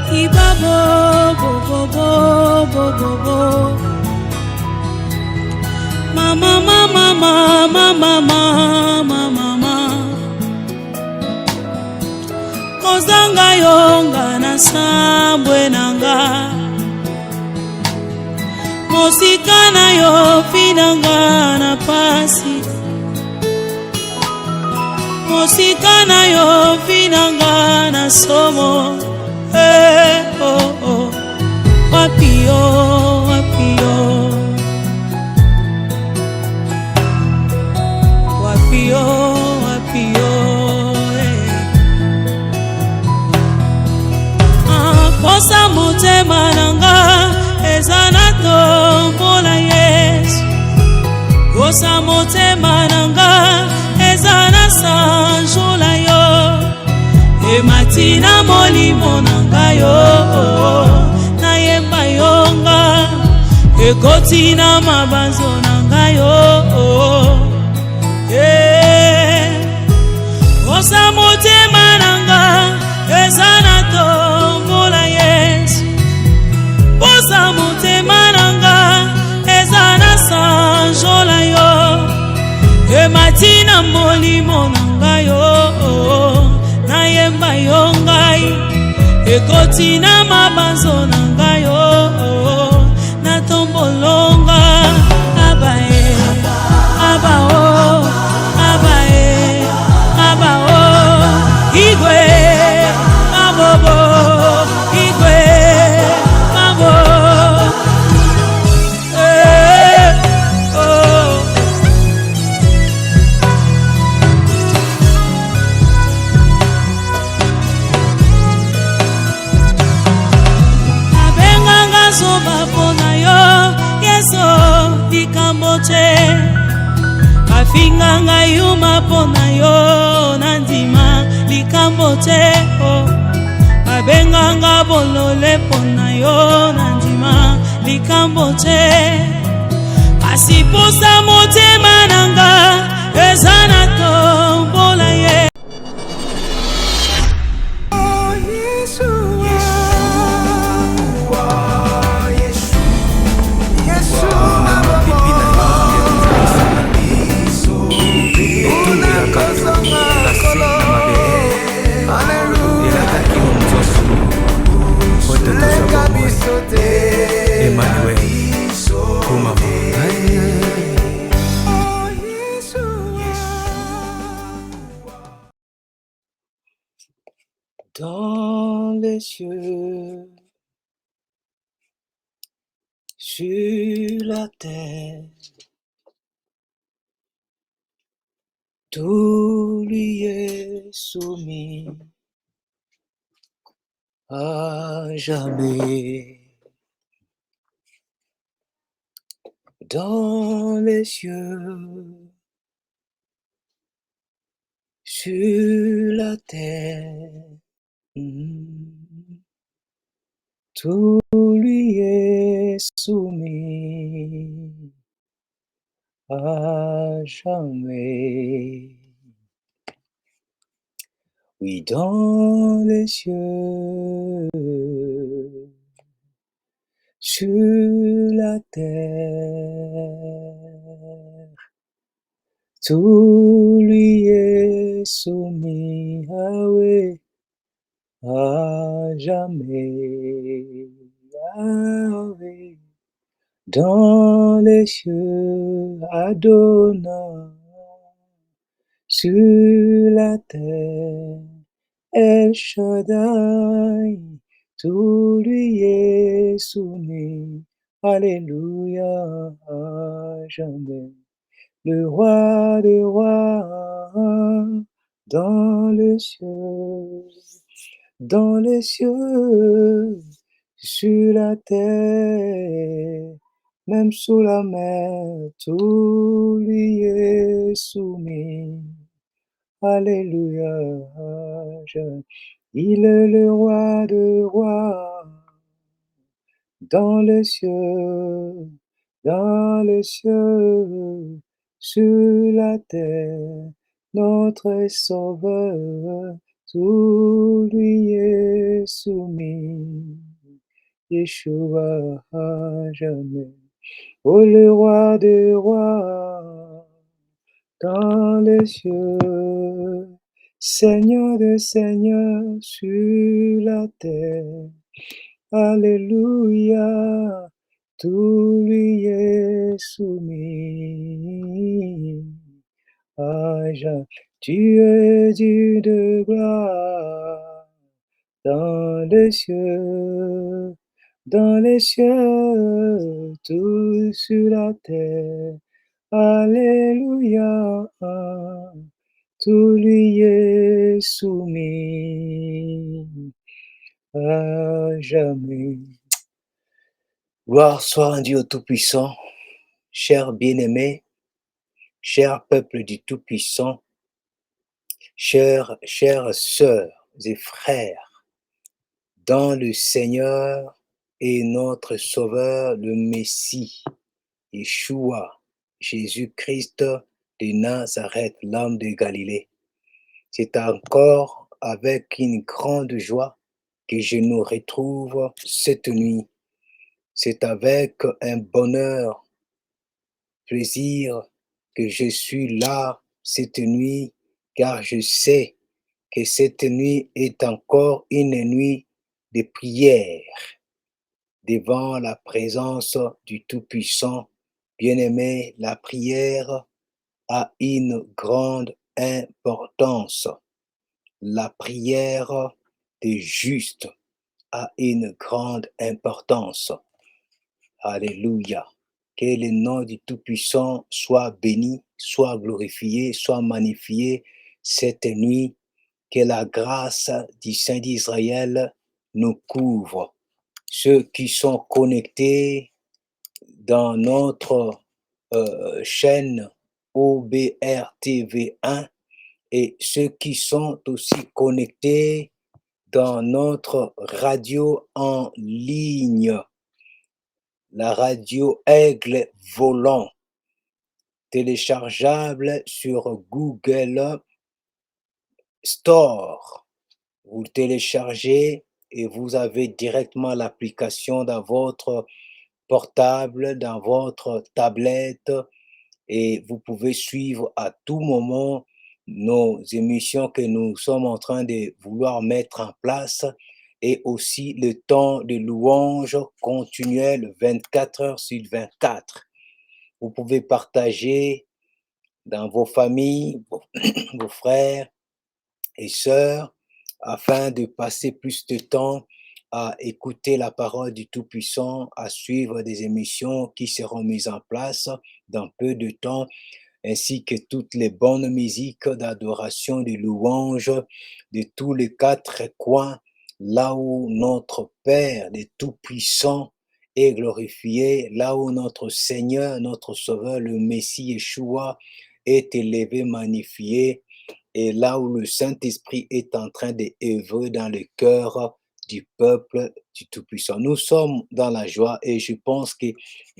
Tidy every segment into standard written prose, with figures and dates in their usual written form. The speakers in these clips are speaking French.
Ibabo, bo, bo, bo, bo, bo, bo. Mama, mama, mama, mama, mama, mama. Kozanga yonga na sambwe nanga. Mosika na yo finanga na pasi. Mosika na yo finanga na somo. Oh, oh. Wapio, wapio. Wapio, wapio. Posa motema nanga ezana tombola Yesu. Posa motema nanga ezana sanjola yo. Ematina molimo nanga yo na yemba yonga. Ekotina mabanzo nanga yo. Posa motema nanga ezana tombola Yesu. Posa motema nanga ezana sanjola yo. Ematina molimo nanga yo na yemba yongai. Ekotina mabanzo nanga yo na tombolonga. Abae, abao, abae, abao. Igwe, abobo, igwe, abo. Oh. Abenganga zoba pona yo, yeso dikamboche. Afinganga yuma pona yo, nandima likamboche. Abenganga bolole pona yo, nandima likamboche. Asiposa motema nanga ezana tombola ye. Emmanuel, comment dans les cieux, sur la terre, tout lui est soumis à jamais. Dans les cieux, sur la terre, tout lui est soumis à jamais. Oui, dans les cieux, sur la terre, tout lui est soumis, ah oui, à jamais, ah oui. Dans les cieux, Adonai, sur la terre, El Shaddai, tout lui est soumis, alléluia, à jamais. Le roi des rois, dans les cieux, sur la terre, même sous la mer, tout lui est soumis. Alléluia, il est le roi de rois. Dans les cieux, sur la terre, notre Sauveur, tout lui est soumis. Yeshua à jamais. Ô le roi des rois, dans les cieux, Seigneur des seigneurs sur la terre. Alléluia, tout lui est soumis. À jamais, tu es Dieu de gloire dans les cieux, tout sur la terre. Alléluia, tout lui est soumis à jamais. Gloire soit rendue au Tout-Puissant, chers bien-aimés, cher peuple du Tout-Puissant, chères sœurs et frères, dans le Seigneur et notre Sauveur, le Messie, Yeshua, Jésus-Christ de Nazareth, l'homme de Galilée. C'est encore avec une grande joie que je nous retrouve cette nuit. C'est avec un bonheur, plaisir que je suis là cette nuit, car je sais que cette nuit est encore une nuit de prière devant la présence du Tout-Puissant. Bien-aimé, la prière a une grande importance. La prière des justes a une grande importance. Alléluia. Que le nom du Tout-Puissant soit béni, soit glorifié, soit magnifié cette nuit. Que la grâce du Saint d'Israël nous couvre. Ceux qui sont connectés dans notre chaîne OBRTV1 et ceux qui sont aussi connectés dans notre radio en ligne, la radio Aigle Volant, téléchargeable sur Google Store. Vous le téléchargez et vous avez directement l'application dans votre portable, dans votre tablette, et vous pouvez suivre à tout moment nos émissions que nous sommes en train de vouloir mettre en place, et aussi le temps de louange continuel 24 heures sur 24. Vous pouvez partager dans vos familles, vos frères et sœurs, afin de passer plus de temps à écouter la parole du Tout-Puissant, à suivre des émissions qui seront mises en place dans peu de temps, ainsi que toutes les bonnes musiques d'adoration, de louange de tous les quatre coins, là où notre Père, le Tout-Puissant, est glorifié, là où notre Seigneur, notre Sauveur, le Messie Yeshua, est élevé, magnifié, et là où le Saint-Esprit est en train d'œuvrer dans le cœur du peuple du Tout-Puissant. Nous sommes dans la joie et je pense que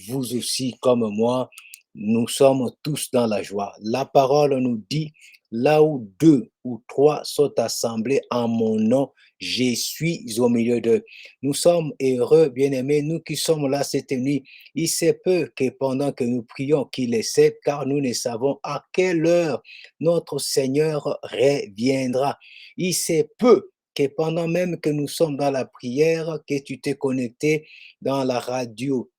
vous aussi, comme moi, nous sommes tous dans la joie. La parole nous dit, là où deux ou trois sont assemblés en mon nom, je suis au milieu d'eux. Nous sommes heureux, bien-aimés, nous qui sommes là cette nuit. Il se peut que pendant que nous prions, qu'il essaie, car nous ne savons à quelle heure notre Seigneur reviendra. Il se peut que pendant même que nous sommes dans la prière, que tu t'es connecté dans la radio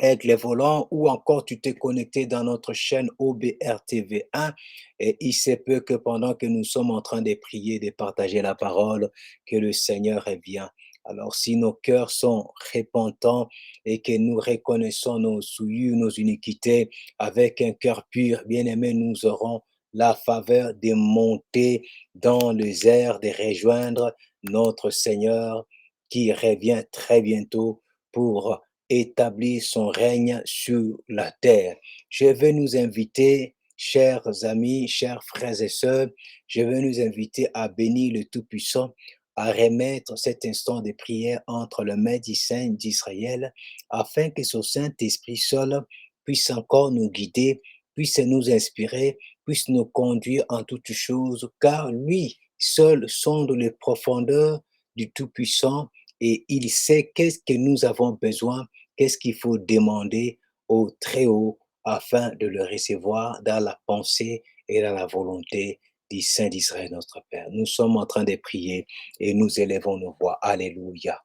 avec les volants, ou encore tu t'es connecté dans notre chaîne OBRTV1, et il se peut que pendant que nous sommes en train de prier, de partager la parole, que le Seigneur revient. Alors si nos cœurs sont repentants et que nous reconnaissons nos souillures, nos iniquités avec un cœur pur, bien-aimé, nous aurons la faveur de monter dans les airs, de rejoindre notre Seigneur qui revient très bientôt pour établir son règne sur la terre. Je veux nous inviter, chers amis, chers frères et sœurs, je veux nous inviter à bénir le Tout-Puissant, à remettre cet instant de prière entre les mains du Saint d'Israël, afin que son Saint-Esprit seul puisse encore nous guider, puisse nous inspirer, puisse nous conduire en toutes choses, car lui seul sonde les profondeurs du Tout-Puissant et il sait qu'est-ce que nous avons besoin, qu'est-ce qu'il faut demander au Très-Haut afin de le recevoir dans la pensée et dans la volonté du Saint d'Israël, notre Père. Nous sommes en train de prier et nous élevons nos voix. Alléluia.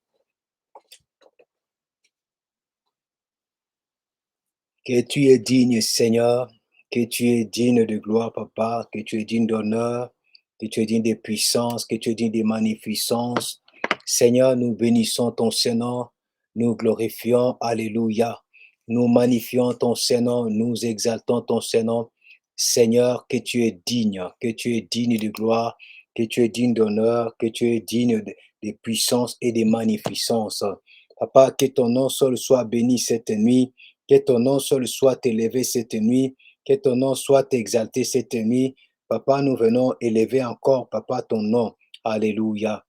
Que tu es digne, Seigneur, que tu es digne de gloire, Papa, que tu es digne d'honneur, que tu es digne de puissance, que tu es digne de magnificence. Seigneur, nous bénissons ton Saint-Nom, nous glorifions, Alléluia. Nous magnifions ton Saint-Nom, nous exaltons ton Saint-Nom. Seigneur, que tu es digne de gloire, que tu es digne d'honneur, que tu es digne de puissance et de magnificence. Papa, que ton nom seul soit béni cette nuit. Que ton nom seul soit élevé cette nuit, que ton nom soit exalté cette nuit. Papa, nous venons élever encore, Papa, ton nom. Alléluia.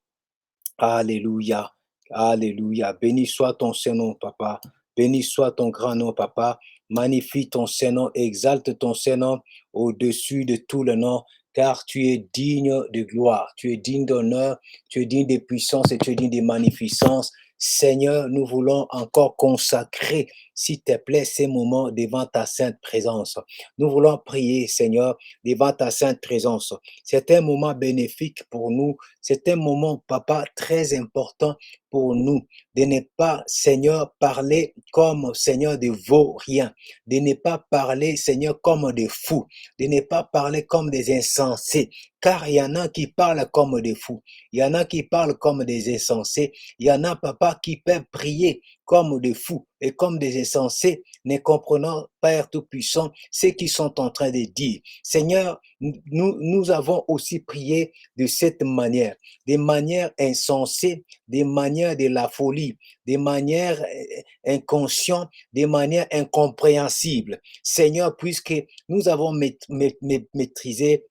Alléluia. Alléluia. Béni soit ton Saint-Nom, Papa. Béni soit ton grand nom, Papa. Magnifie ton Saint-Nom, exalte ton Saint-Nom au-dessus de tout le nom, car tu es digne de gloire, tu es digne d'honneur, tu es digne de puissance et tu es digne de magnificence. Seigneur, nous voulons encore consacrer, s'il te plaît, ces moments devant ta sainte présence. Nous voulons prier, Seigneur, devant ta sainte présence. C'est un moment bénéfique pour nous. C'est un moment, Papa, très important pour nous de ne pas, Seigneur, parler comme, Seigneur, de vauriens, de ne pas parler, Seigneur, comme des fous, de ne pas parler comme des insensés, car il y en a qui parlent comme des fous, il y en a qui parlent comme des insensés, il y en a, Papa, qui peuvent prier comme des fous et comme des insensés, ne comprenant, Père Tout-Puissant, ce qu'ils sont en train de dire. Seigneur, nous avons aussi prié de cette manière, des manières insensées, des manières de la folie, des manières inconscientes, des manières incompréhensibles. Seigneur, puisque nous avons maîtrisé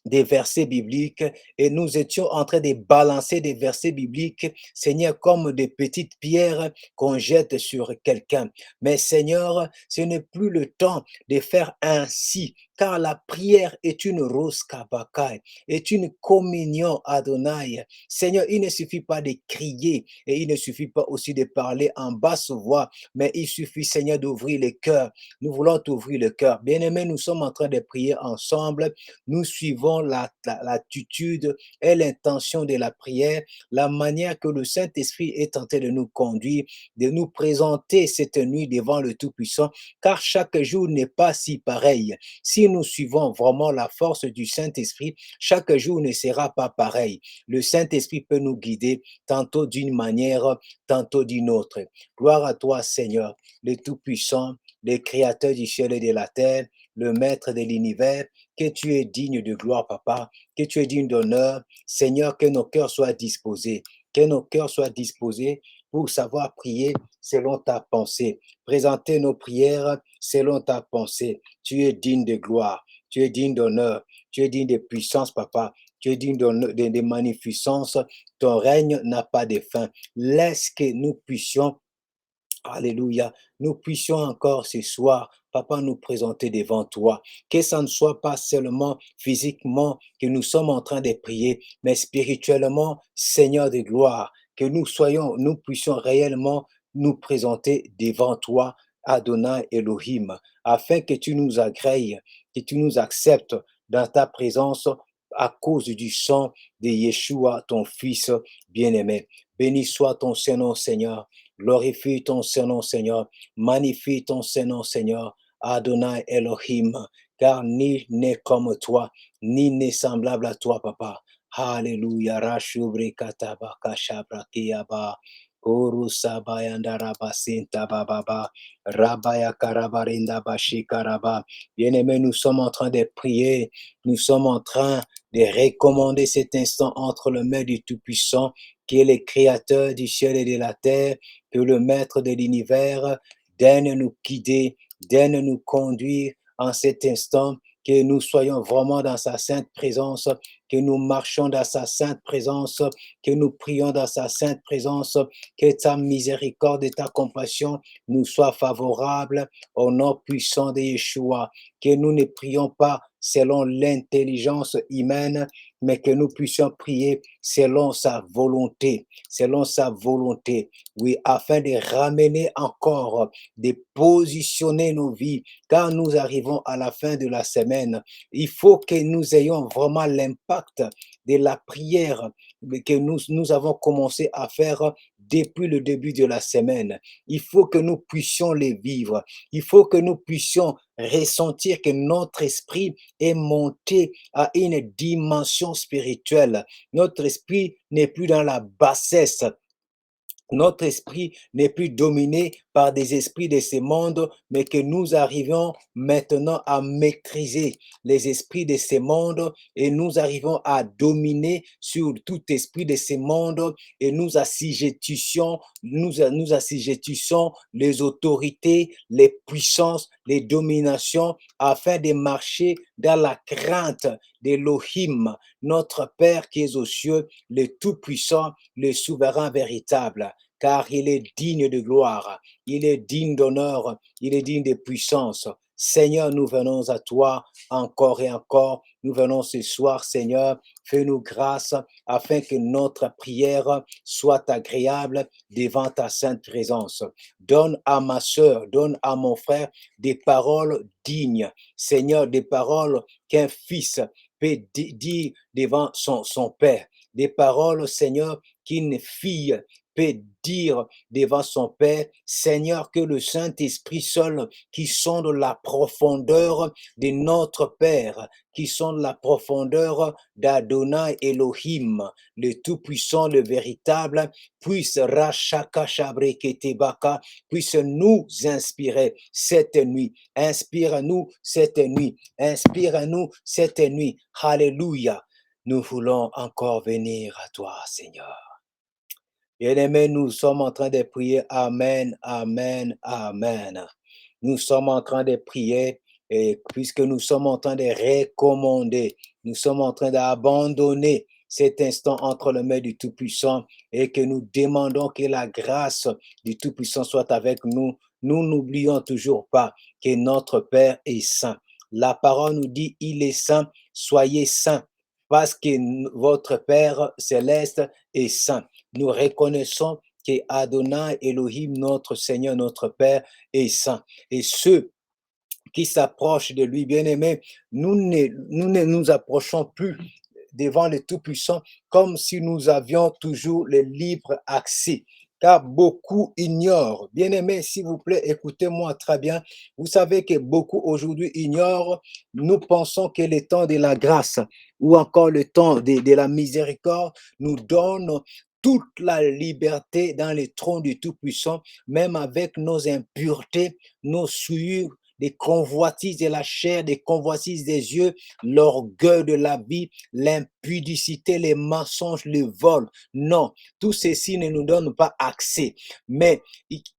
des versets bibliques et nous étions en train de balancer des versets bibliques, Seigneur, comme des petites pierres qu'on jette sur quelqu'un. Mais Seigneur, ce n'est plus le temps de faire ainsi, car la prière est une rose kabakai, est une communion Adonai. Seigneur, il ne suffit pas de crier et il ne suffit pas aussi de parler en basse voix, mais il suffit, Seigneur, d'ouvrir le cœur. Nous voulons t'ouvrir le cœur. Bien-aimés, nous sommes en train de prier ensemble. Nous suivons l'attitude et l'intention de la prière, la manière que le Saint-Esprit est tenté de nous conduire, de nous présenter cette nuit devant le Tout-Puissant, car chaque jour n'est pas si pareil. Si nous suivons vraiment la force du Saint-Esprit, chaque jour ne sera pas pareil. Le Saint-Esprit peut nous guider tantôt d'une manière, tantôt d'une autre. Gloire à toi, Seigneur, le Tout-Puissant, le Créateur du ciel et de la terre, le Maître de l'univers, que tu es digne de gloire, Papa, que tu es digne d'honneur. Seigneur, que nos cœurs soient disposés, que nos cœurs soient disposés pour savoir prier selon ta pensée, présenter nos prières selon ta pensée. Tu es digne de gloire, tu es digne d'honneur, tu es digne de puissance, Papa, tu es digne de magnificence. Ton règne n'a pas de fin. Laisse que nous puissions, alléluia, nous puissions encore ce soir, Papa, nous présenter devant toi. Que ça ne soit pas seulement physiquement que nous sommes en train de prier, mais spirituellement, Seigneur de gloire, que nous puissions réellement nous présenter devant toi, Adonai Elohim, afin que tu nous agrées, que tu nous acceptes dans ta présence à cause du sang de Yeshua, ton Fils bien-aimé. Béni soit ton Saint-Nom, Seigneur. Glorifie ton Saint-Nom, Seigneur. Magnifie ton Saint-Nom, Seigneur. Adonai Elohim, car ni n'est comme toi, ni n'est semblable à toi, Papa. Alléluia. Rashubri kataba kashabra kiyaba. Uru sabayanda rabasinta bababa. Rabaya karabarinda bashikaraba. Bien-aimés, nous sommes en train de prier. Nous sommes en train de recommander cet instant entre le mains du Tout-Puissant, qui est le Créateur du ciel et de la terre, que le Maître de l'univers daigne nous guider, daigne nous conduire en cet instant, que nous soyons vraiment dans sa sainte présence, que nous marchons dans sa sainte présence, que nous prions dans sa sainte présence, que ta miséricorde et ta compassion nous soient favorables au nom puissant de Yeshua, que nous ne prions pas selon l'intelligence humaine, mais que nous puissions prier selon sa volonté, selon sa volonté, oui, afin de ramener encore, de positionner nos vies. Quand nous arrivons à la fin de la semaine, il faut que nous ayons vraiment l'impact de la prière que nous avons commencé à faire depuis le début de la semaine. Il faut que nous puissions les vivre. Il faut que nous puissions ressentir que notre esprit est monté à une dimension spirituelle. Notre esprit n'est plus dans la bassesse. Notre esprit n'est plus dominé par des esprits de ce monde, mais que nous arrivons maintenant à maîtriser les esprits de ce monde et nous arrivons à dominer sur tout esprit de ce monde et nous assujettissons les autorités, les puissances, les dominations afin de marcher dans la crainte d'Élohim, notre Père qui est aux cieux, le Tout-Puissant, le souverain véritable, car il est digne de gloire, il est digne d'honneur, il est digne de puissance. Seigneur, nous venons à toi encore et encore. Nous venons ce soir, Seigneur, fais-nous grâce afin que notre prière soit agréable devant ta sainte présence. Donne à ma sœur, donne à mon frère des paroles dignes, Seigneur, des paroles qu'un fils peut dire devant son père, des paroles, Seigneur, qu'une fille peut dire devant son Père, Seigneur, que le Saint-Esprit seul, qui sonde la profondeur de notre Père, qui sonde la profondeur d'Adonai Elohim, le Tout-Puissant, le véritable, puisse Rachaka Shabreketebaka, puisse nous inspirer cette nuit. Inspire-nous cette nuit. Inspire-nous cette nuit. Alléluia. Nous voulons encore venir à toi, Seigneur. Bien-aimés, nous sommes en train de prier. Amen, amen, amen. Nous sommes en train de prier et puisque nous sommes en train de recommander, nous sommes en train d'abandonner cet instant entre les mains du Tout-Puissant et que nous demandons que la grâce du Tout-Puissant soit avec nous. Nous n'oublions toujours pas que notre Père est saint. La parole nous dit, il est saint, soyez saints parce que votre Père céleste est saint. Nous reconnaissons que Adonai Elohim, notre Seigneur, notre Père, est saint. Et ceux qui s'approchent de lui, bien-aimés, nous ne nous approchons plus devant le Tout-Puissant comme si nous avions toujours le libre accès. Car beaucoup ignorent. Bien-aimés, s'il vous plaît, écoutez-moi très bien. Vous savez que beaucoup aujourd'hui ignorent. Nous pensons que le temps de la grâce ou encore le temps de la miséricorde nous donne toute la liberté dans les trônes du Tout-Puissant, même avec nos impuretés, nos souillures, des convoitises de la chair, des convoitises des yeux, l'orgueil de la vie, l'impudicité, les mensonges, le vol. Non, tout ceci ne nous donne pas accès. Mais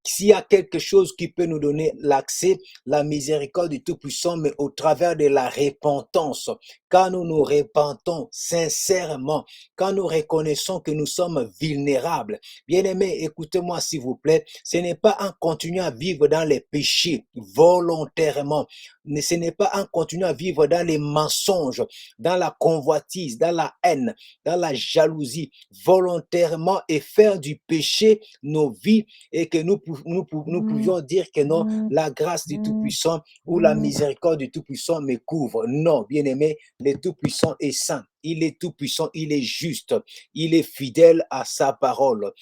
s'il y a quelque chose qui peut nous donner l'accès, la miséricorde du Tout-Puissant, mais au travers de la repentance. Quand nous nous repentons sincèrement, quand nous reconnaissons que nous sommes vulnérables. Bien-aimés, écoutez-moi s'il vous plaît, ce n'est pas en continuant à vivre dans les péchés volontairement, mais ce n'est pas en continuant à vivre dans les mensonges, dans la convoitise, dans la haine, dans la jalousie, volontairement et faire du péché nos vies et que nous pouvions dire que non, la grâce du Tout-Puissant ou la miséricorde du Tout-Puissant me couvre. Non, bien-aimé, le Tout-Puissant est saint. Il est tout-puissant, il est juste, il est fidèle à sa parole.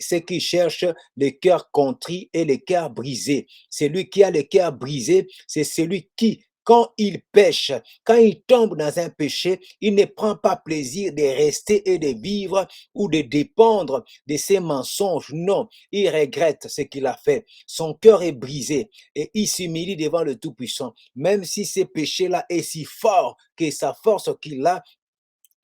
C'est qui cherche le cœur contrit et le cœur brisé. Celui qui a le cœur brisé, c'est celui qui, quand il pêche, quand il tombe dans un péché, il ne prend pas plaisir de rester et de vivre ou de dépendre de ses mensonges. Non, il regrette ce qu'il a fait. Son cœur est brisé et il s'humilie devant le Tout-Puissant. Même si ce péché-là est si fort que sa force qu'il a,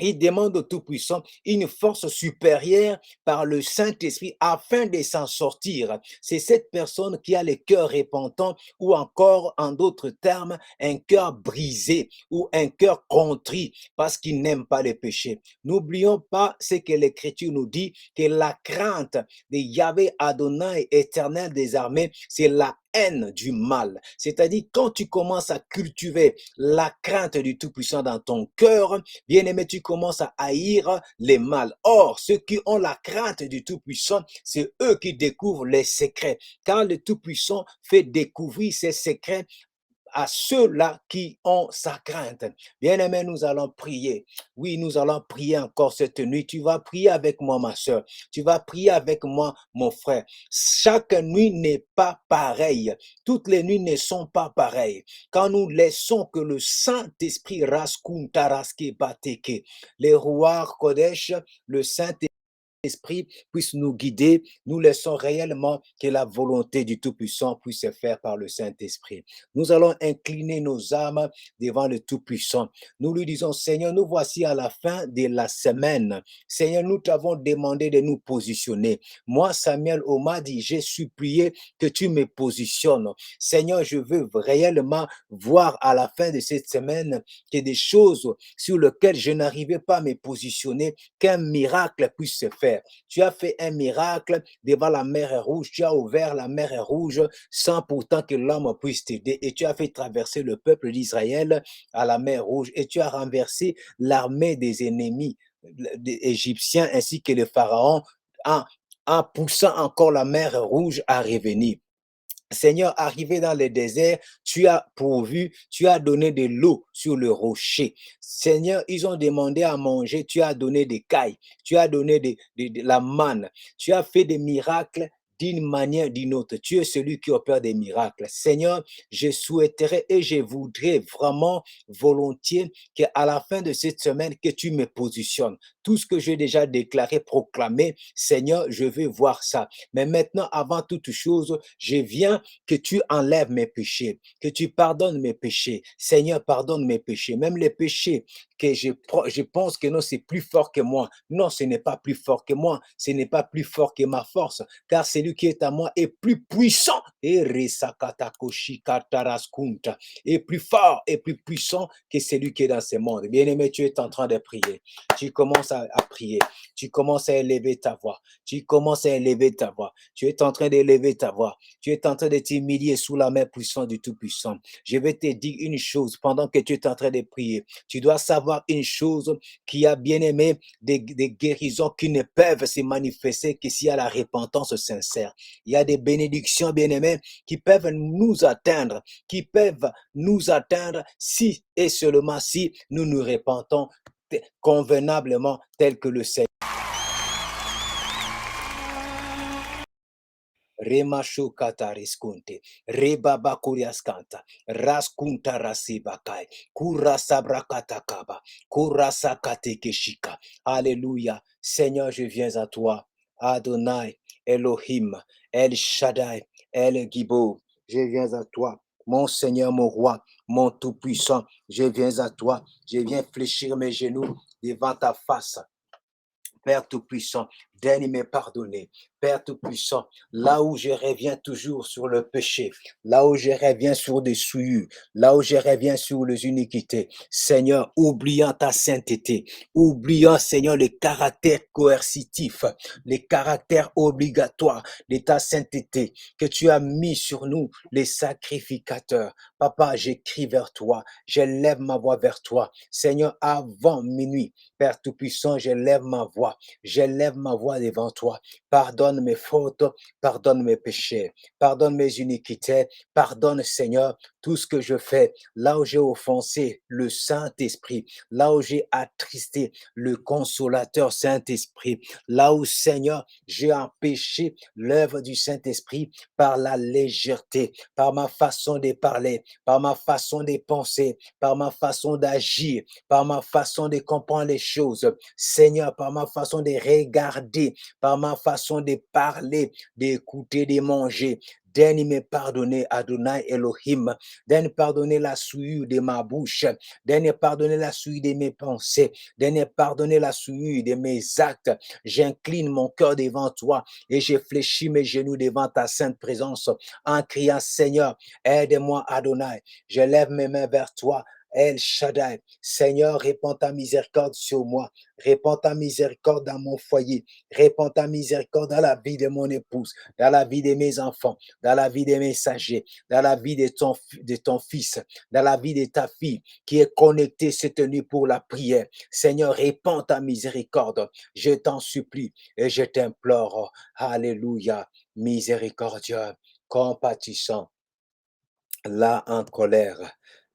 il demande au Tout-Puissant une force supérieure par le Saint-Esprit afin de s'en sortir. C'est cette personne qui a le cœur repentant ou encore, en d'autres termes, un cœur brisé ou un cœur contrit parce qu'il n'aime pas le péché. N'oublions pas ce que l'Écriture nous dit, que la crainte de Yahvé Adonai éternel des armées, c'est la haine du mal. C'est-à-dire, quand tu commences à cultiver la crainte du Tout-Puissant dans ton cœur, bien-aimé, tu commences à haïr les mal. Or, ceux qui ont la crainte du Tout-Puissant, c'est eux qui découvrent les secrets. Quand le Tout-Puissant fait découvrir ses secrets à ceux-là qui ont sa crainte. Bien-aimé, nous allons prier. Oui, nous allons prier encore cette nuit. Tu vas prier avec moi, ma soeur. Tu vas prier avec moi, mon frère. Chaque nuit n'est pas pareille. Toutes les nuits ne sont pas pareilles. Quand nous laissons que le Saint-Esprit raskuntaraske bateke, les rois Kodesh, le Saint-Esprit puisse nous guider, nous laissons réellement que la volonté du Tout-Puissant puisse se faire par le Saint-Esprit. Nous allons incliner nos âmes devant le Tout-Puissant. Nous lui disons, Seigneur, nous voici à la fin de la semaine. Seigneur, nous t'avons demandé de nous positionner. Moi, Samuel Oma dit, j'ai supplié que tu me positionnes. Seigneur, je veux réellement voir à la fin de cette semaine que des choses sur lesquelles je n'arrivais pas à me positionner, qu'un miracle puisse se faire. Tu as fait un miracle devant la mer Rouge. Tu as ouvert la mer Rouge sans pourtant que l'homme puisse t'aider. Et tu as fait traverser le peuple d'Israël à la mer Rouge. Et tu as renversé l'armée des ennemis des Égyptiens ainsi que le Pharaon en, en poussant encore la mer Rouge à revenir. Seigneur, arrivé dans le désert, tu as pourvu, tu as donné de l'eau sur le rocher. Seigneur, ils ont demandé à manger, tu as donné des cailles, tu as donné de la manne, tu as fait des miracles d'une manière, d'une autre. Tu es celui qui opère des miracles. Seigneur, je souhaiterais et je voudrais vraiment volontiers qu'à la fin de cette semaine, que tu me positionnes. Tout ce que j'ai déjà déclaré, proclamé, Seigneur, je veux voir ça. Mais maintenant, avant toute chose, je viens que tu enlèves mes péchés, que tu pardonnes mes péchés. Seigneur, pardonne mes péchés, même les péchés que je pense que non, c'est plus fort que moi. Non, ce n'est pas plus fort que moi, ce n'est pas plus fort que ma force, car celui qui est à moi est plus puissant et plus fort et plus puissant que celui qui est dans ce monde. Bien-aimé, tu es en train de prier. Tu commences à prier. Tu commences à élever ta voix. Tu commences à élever ta voix. Tu es en train d'élever ta voix. Tu es en train de t'humilier sous la main puissante du Tout-Puissant. Je vais te dire une chose pendant que tu es en train de prier. Tu dois savoir une chose, qui a bien aimé des guérisons qui ne peuvent se manifester que s'il y a la repentance sincère. Il y a des bénédictions, bien aimées, qui peuvent nous atteindre, si et seulement si nous nous repentons convenablement tel que le Seigneur. Remasho katariskunte, rebaba kuriaskanta, raskunta rasibakai, kurasabrakata kurasakatekeshika. Alléluia. Seigneur, je viens à toi. Adonai, Elohim, El Shaddai, El Gibo. Je viens à toi. Mon Seigneur, mon roi, mon Tout-Puissant, je viens à toi. Je viens fléchir mes genoux devant ta face. Père Tout-Puissant, daigne me pardonner. Père Tout-Puissant, là où je reviens toujours sur le péché, là où je reviens sur des souillures, là où je reviens sur les iniquités, Seigneur, oubliant ta sainteté, oubliant, Seigneur, les caractères coercitifs, les caractères obligatoires de ta sainteté que tu as mis sur nous, les sacrificateurs. Papa, j'écris vers toi, je lève ma voix vers toi. Seigneur, avant minuit, Père Tout-Puissant, je lève ma voix. Je lève ma voix devant toi. Pardonne mes fautes, pardonne mes péchés, pardonne mes iniquités, pardonne, Seigneur, tout ce que je fais, là où j'ai offensé le Saint-Esprit, là où j'ai attristé le consolateur Saint-Esprit, là où, Seigneur, j'ai empêché l'œuvre du Saint-Esprit par la légèreté, par ma façon de parler, par ma façon de penser, par ma façon d'agir, par ma façon de comprendre les choses. Seigneur, par ma façon de regarder, par ma façon de parler, d'écouter, de manger. Daigne me pardonner, Adonai Elohim. Daigne pardonner la souillure de ma bouche. Daigne pardonner la souillure de mes pensées. Daigne pardonner la souillure de mes actes. J'incline mon cœur devant toi et je fléchis mes genoux devant ta sainte présence en criant, Seigneur, aide-moi, Adonai. Je lève mes mains vers toi El Shaddai. Seigneur, répands ta miséricorde sur moi. Répands ta miséricorde dans mon foyer. Répands ta miséricorde dans la vie de mon épouse, dans la vie de mes enfants, dans la vie des messagers, dans la vie de ton fils, dans la vie de ta fille qui est connectée cette nuit pour la prière. Seigneur, répands ta miséricorde. Je t'en supplie et je t'implore. Alléluia. Miséricordieux, compatissant, là en colère,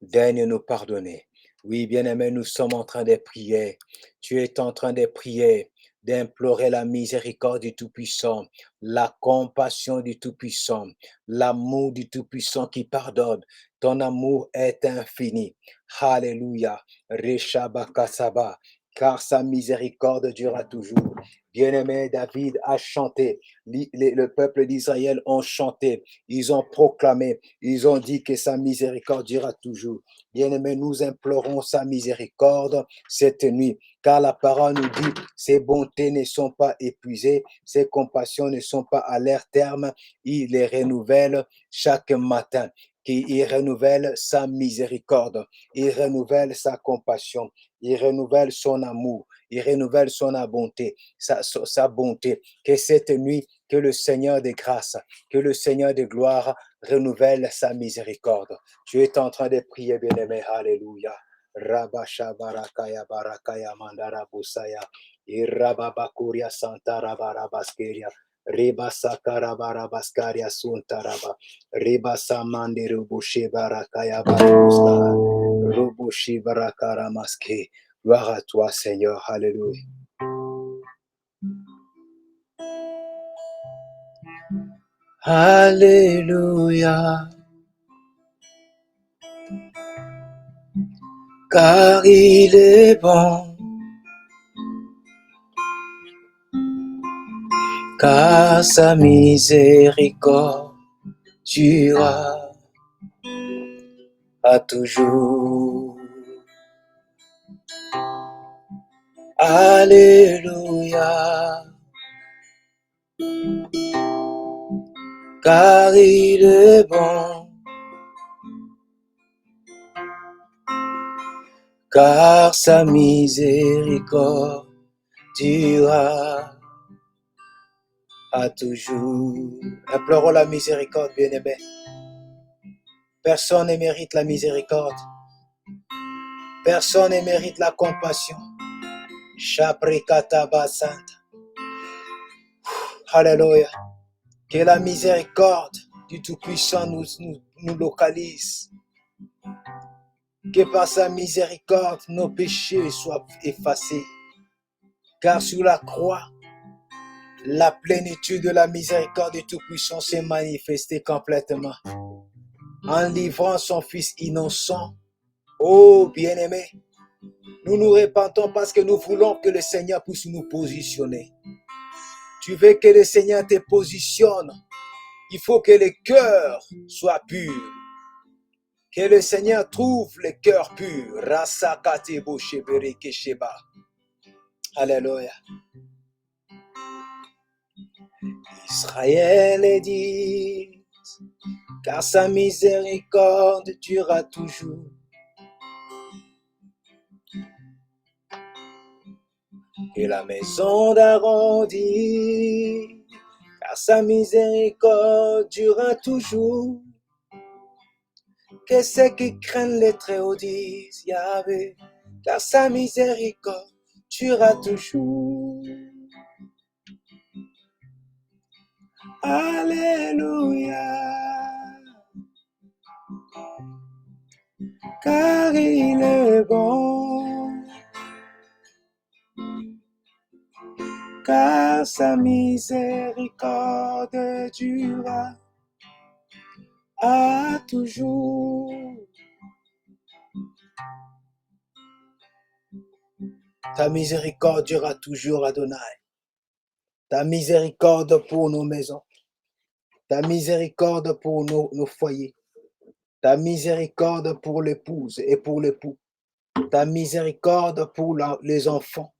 daigne nous pardonner. Oui, bien-aimé, nous sommes en train de prier. Tu es en train de prier, d'implorer la miséricorde du Tout-Puissant, la compassion du Tout-Puissant, l'amour du Tout-Puissant qui pardonne. Ton amour est infini. Alléluia. Reshabakasaba, car sa miséricorde durera toujours. Bien-aimé, David a chanté, le peuple d'Israël ont chanté, ils ont proclamé, ils ont dit que sa miséricorde durera toujours. Bien-aimés, nous implorons sa miséricorde cette nuit, car la parole nous dit, ses bontés ne sont pas épuisées, ses compassions ne sont pas à leur terme, il les renouvelle chaque matin. Il renouvelle sa miséricorde, il renouvelle sa compassion, il renouvelle son amour, il renouvelle son bonté, sa bonté. Que cette nuit, que le Seigneur de grâce, que le Seigneur de gloire renouvelle sa miséricorde. Tu es en train de prier, bien-aimé. Alléluia. Rabasha barakaya barakaya mandara busaya. Irababakuria santa rabarabaskeria. Riba sakara barabaskaria suntaraba. Riba samandi rubushi barakaya barabuska. Rubushi barakara maske. Gloire à toi, Seigneur. Alléluia. Alléluia. Car il est bon, car sa miséricorde durera à toujours. Alléluia, car il est bon, car sa miséricorde durera à toujours. Implorons la miséricorde, bien-aimé. Personne ne mérite la miséricorde. Personne ne mérite la compassion. Shaprikataba Santa. Alléluia. Que la miséricorde du Tout-Puissant nous localise. Que par sa miséricorde, nos péchés soient effacés. Car sur la croix, la plénitude de la miséricorde du Tout-Puissant s'est manifestée complètement. En livrant son Fils innocent. Oh, bien-aimé, nous nous repentons parce que nous voulons que le Seigneur puisse nous positionner. Tu veux que le Seigneur te positionne. Il faut que le cœur soit pur. Que le Seigneur trouve le cœur pur. Alléluia. Israël est dit, car sa miséricorde durera toujours. Et la maison d'Aaron dit, car sa miséricorde durera toujours. Que ceux qui craignent les Très-Hauts disent, Yahvé, car sa miséricorde durera toujours. Alléluia, car il est bon, car sa miséricorde durera à toujours. Ta miséricorde durera toujours, Adonai. Ta miséricorde pour nos maisons. Ta miséricorde pour nos foyers. Ta miséricorde pour l'épouse et pour l'époux. Ta miséricorde pour les enfants.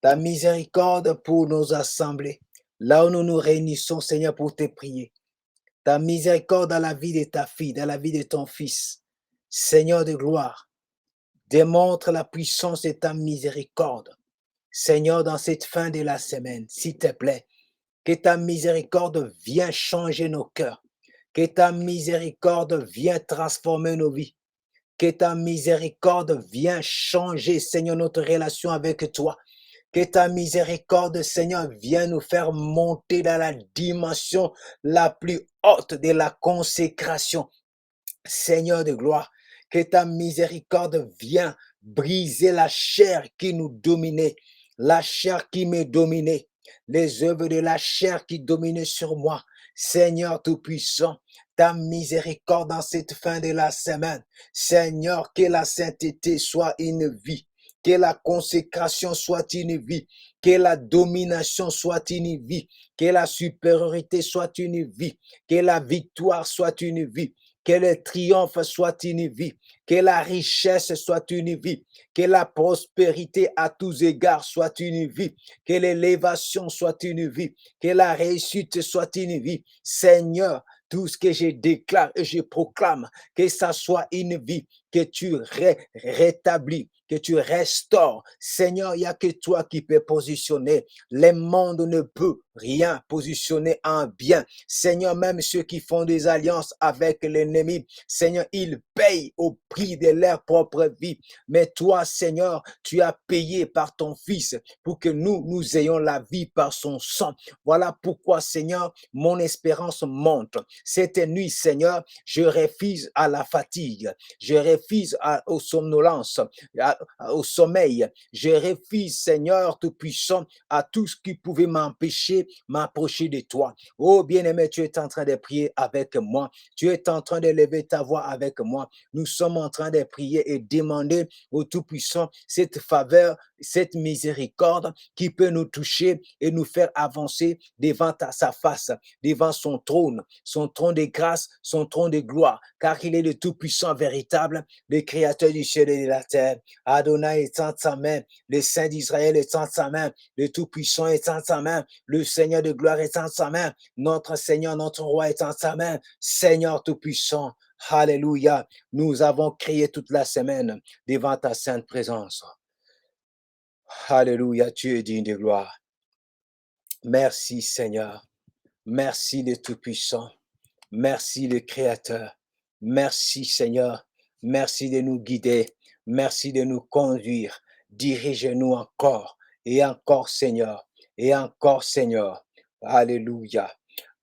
Ta miséricorde pour nos assemblées. Là où nous nous réunissons, Seigneur, pour te prier. Ta miséricorde dans la vie de ta fille, dans la vie de ton fils. Seigneur de gloire, Démontre la puissance de ta miséricorde. Seigneur, dans cette fin de la semaine, s'il te plaît, que ta miséricorde vienne changer nos cœurs, que ta miséricorde vienne transformer nos vies, que ta miséricorde vienne changer, Seigneur, notre relation avec toi. Que ta miséricorde, Seigneur, vienne nous faire monter dans la dimension la plus haute de la consécration. Seigneur de gloire, que ta miséricorde vienne briser la chair qui nous dominait, la chair qui me dominait, les œuvres de la chair qui dominaient sur moi. Seigneur Tout-Puissant, ta miséricorde dans cette fin de la semaine. Seigneur, que la sainteté soit une vie, que la consécration soit une vie, que la domination soit une vie, que la supériorité soit une vie, que la victoire soit une vie, que le triomphe soit une vie, que la richesse soit une vie, que la prospérité à tous égards soit une vie, que l'élévation soit une vie, que la réussite soit une vie. Seigneur, tout ce que je déclare et je proclame, que ça soit une vie, que tu rétablis, que tu restaures. Seigneur, il n'y a que toi qui peux positionner. Le monde ne peut rien positionner en bien. Seigneur, même ceux qui font des alliances avec l'ennemi, Seigneur, ils payent au prix de leur propre vie. Mais toi, Seigneur, tu as payé par ton Fils pour que nous ayons la vie par son sang. Voilà pourquoi, Seigneur, mon espérance monte. Cette nuit, Seigneur, je refuse à la fatigue, je refuse aux somnolences, au sommeil. Je refuse, Seigneur Tout-Puissant, à tout ce qui pouvait m'approcher de toi. Oh bien-aimé, tu es en train de prier avec moi. Tu es en train de lever ta voix avec moi. Nous sommes en train de prier et demander au Tout-Puissant cette faveur, cette miséricorde qui peut nous toucher et nous faire avancer devant sa face, devant son trône de grâce, son trône de gloire, car il est le Tout-Puissant véritable, le Créateur du ciel et de la terre. Adonai est en sa main, le Saint d'Israël est en sa main, le Tout-Puissant est en sa main, le Seigneur de gloire est en sa main, notre Seigneur, notre Roi est en sa main, Seigneur Tout-Puissant. Alléluia. Nous avons crié toute la semaine devant ta sainte présence. Alléluia, tu es digne de gloire. Merci Seigneur. Merci le Tout-Puissant. Merci le Créateur. Merci Seigneur. Merci de nous guider. Merci de nous conduire. Dirige-nous encore et encore Seigneur. Et encore Seigneur. Alléluia.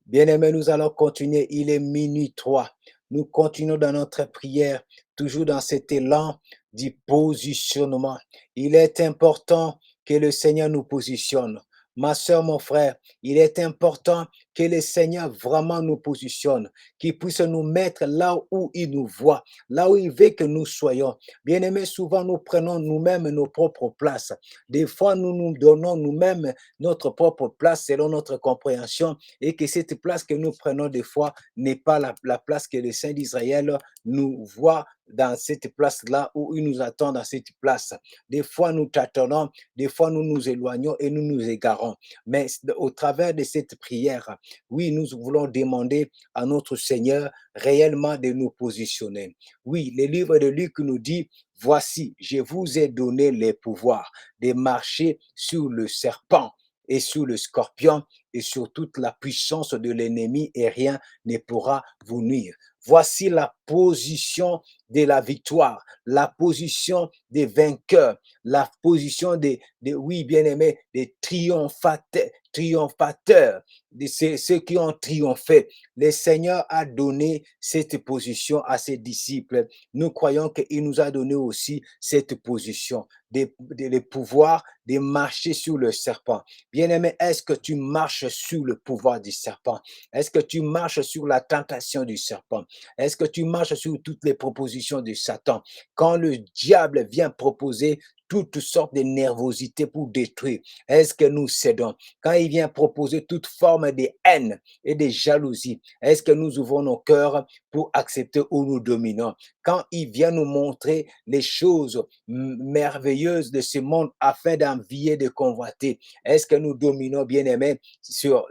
Bien-aimés, nous allons continuer. Il est minuit 3. Nous continuons dans notre prière, toujours dans cet élan du positionnement. Il est important que le Seigneur nous positionne. Ma soeur, mon frère, il est important que le Seigneur vraiment nous positionne, qu'il puisse nous mettre là où il nous voit, là où il veut que nous soyons. Bien-aimés, souvent nous prenons nous-mêmes nos propres places. Des fois, nous nous donnons nous-mêmes notre propre place selon notre compréhension et que cette place que nous prenons des fois n'est pas la place que le Saint d'Israël nous voit dans cette place-là où il nous attend dans cette place. Des fois, nous tâtonnons, des fois, nous nous éloignons et nous nous égarons. Mais au travers de cette prière, oui, nous voulons demander à notre Seigneur réellement de nous positionner. Oui, le livre de Luc nous dit, voici, je vous ai donné les pouvoirs de marcher sur le serpent et sur le scorpion et sur toute la puissance de l'ennemi et rien ne pourra vous nuire. Voici la position de la victoire, la position des vainqueurs, la position oui, bien-aimés, des triomphateurs, de ceux qui ont triomphé. Le Seigneur a donné cette position à ses disciples. Nous croyons qu'il nous a donné aussi cette position, le pouvoir de marcher sur le serpent. Bien-aimé, est-ce que tu marches sur le pouvoir du serpent? Est-ce que tu marches sur la tentation du serpent? Est-ce que tu marches sur toutes les propositions de Satan? Quand le diable vient proposer toutes sortes de nervosité pour détruire, est-ce que nous cédons? Quand il vient proposer toute forme de haine et de jalousie, est-ce que nous ouvrons nos cœurs pour accepter ou nous dominons? Quand il vient nous montrer les choses merveilleuses de ce monde afin d'envier, de convoiter, est-ce que nous dominons, bien-aimés, sur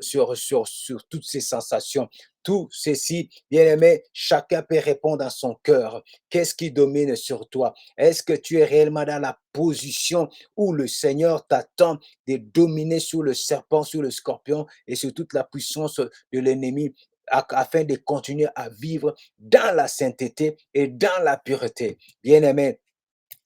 toutes ces sensations? Tout ceci, bien-aimé, chacun peut répondre dans son cœur. Qu'est-ce qui domine sur toi? Est-ce que tu es réellement dans la position où le Seigneur t'attend de dominer sur le serpent, sur le scorpion et sur toute la puissance de l'ennemi afin de continuer à vivre dans la sainteté et dans la pureté? Bien-aimé,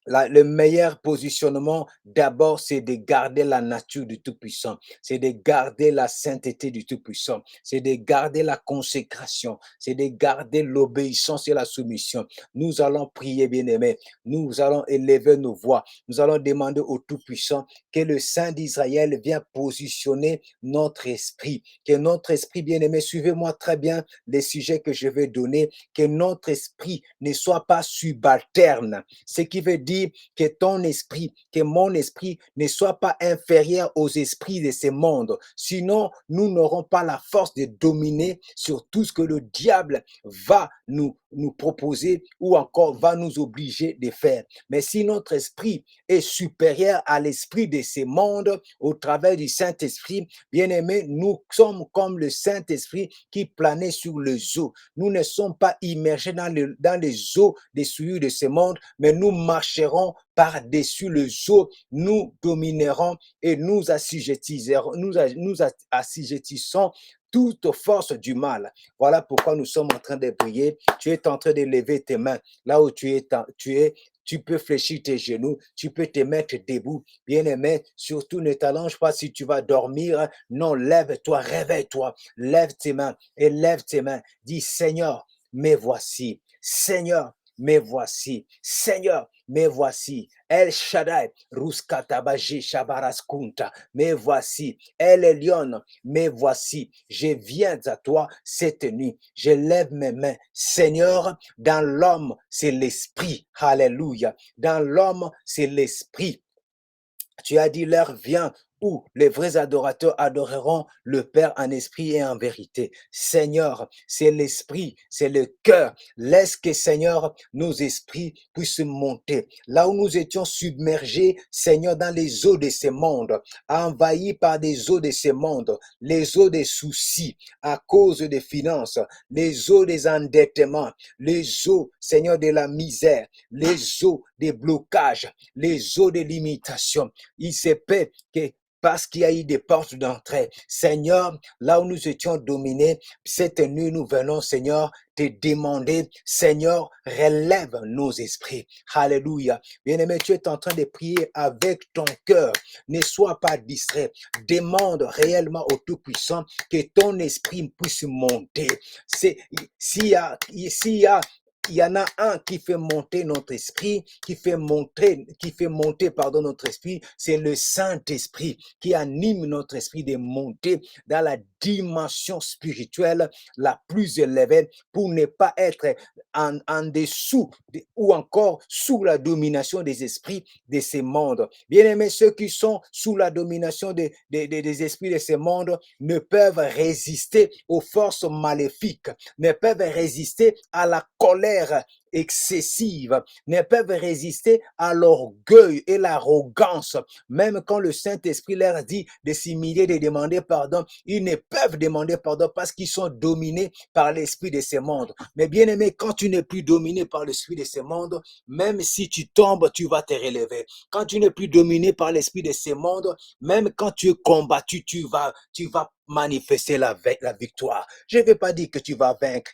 le meilleur positionnement, d'abord, c'est de garder la nature du Tout-Puissant. C'est de garder la sainteté du Tout-Puissant. C'est de garder la consécration. C'est de garder l'obéissance et la soumission. Nous allons prier, bien-aimés. Nous allons élever nos voix. Nous allons demander au Tout-Puissant que le Saint d'Israël vienne positionner notre esprit. Que notre esprit, bien-aimé, suivez-moi très bien les sujets que je vais donner. Que notre esprit ne soit pas subalterne. Ce qui veut dire que ton esprit, que mon esprit ne soit pas inférieur aux esprits de ce monde. Sinon, nous n'aurons pas la force de dominer sur tout ce que le diable va nous proposer ou encore va nous obliger de faire. Mais si notre esprit est supérieur à l'esprit de ce monde au travers du Saint-Esprit, bien-aimés, nous sommes comme le Saint-Esprit qui planait sur les eaux. Nous ne sommes pas immergés dans les eaux des souillures de ce monde, mais nous marcherons par-dessus les eaux, nous dominerons et nous assujettisserons, nous assujettissons toute force du mal. Voilà pourquoi nous sommes en train de prier. Tu es en train de lever tes mains là où tu peux fléchir tes genoux, tu peux te mettre debout. Bien-aimé, surtout ne t'allonge pas si tu vas dormir. Non, lève-toi, réveille-toi, lève tes mains et lève tes mains. Dis, Seigneur, me voici. Seigneur, me voici. Seigneur, me voici. El Shaddai, Ruskatabaji Shabaraskunta, me voici. El Elyon, me voici. Je viens à toi cette nuit. Je lève mes mains. Seigneur, dans l'homme, c'est l'esprit. Alléluia. Dans l'homme, c'est l'esprit. Tu as dit, l'heure vient où les vrais adorateurs adoreront le Père en esprit et en vérité. Seigneur, c'est l'esprit, c'est le cœur. Laisse que, Seigneur, nos esprits puissent monter. Là où nous étions submergés, Seigneur, dans les eaux de ce monde, envahis par des eaux de ce monde, les eaux des soucis à cause des finances, les eaux des endettements, les eaux, Seigneur, de la misère, les eaux des blocages, les eaux des limitations. Il se peut que parce qu'il y a eu des portes d'entrée. Seigneur, là où nous étions dominés, cette nuit, nous venons, Seigneur, te demander, Seigneur, relève nos esprits. Alléluia. Bien-aimé, tu es en train de prier avec ton cœur. Ne sois pas distrait. Demande réellement au Tout-Puissant que ton esprit puisse monter. Il y en a un qui fait monter notre esprit, pardon, notre esprit, c'est le Saint-Esprit qui anime notre esprit de monter dans la dimension spirituelle la plus élevée pour ne pas être en dessous ou encore sous la domination des esprits de ce monde. Bien-aimés, ceux qui sont sous la domination des esprits de ce monde ne peuvent résister aux forces maléfiques, ne peuvent résister à la colère excessive, ne peuvent résister à l'orgueil et l'arrogance. Même quand le Saint-Esprit leur dit de s'humilier, de demander pardon, ils ne peuvent demander pardon parce qu'ils sont dominés par l'esprit de ce monde. Mais bien aimé, quand tu n'es plus dominé par l'esprit de ce monde, même si tu tombes, tu vas te relever. Quand tu n'es plus dominé par l'esprit de ce monde, même quand tu es combattu, tu vas manifester la victoire. Je ne vais pas dire que tu vas vaincre,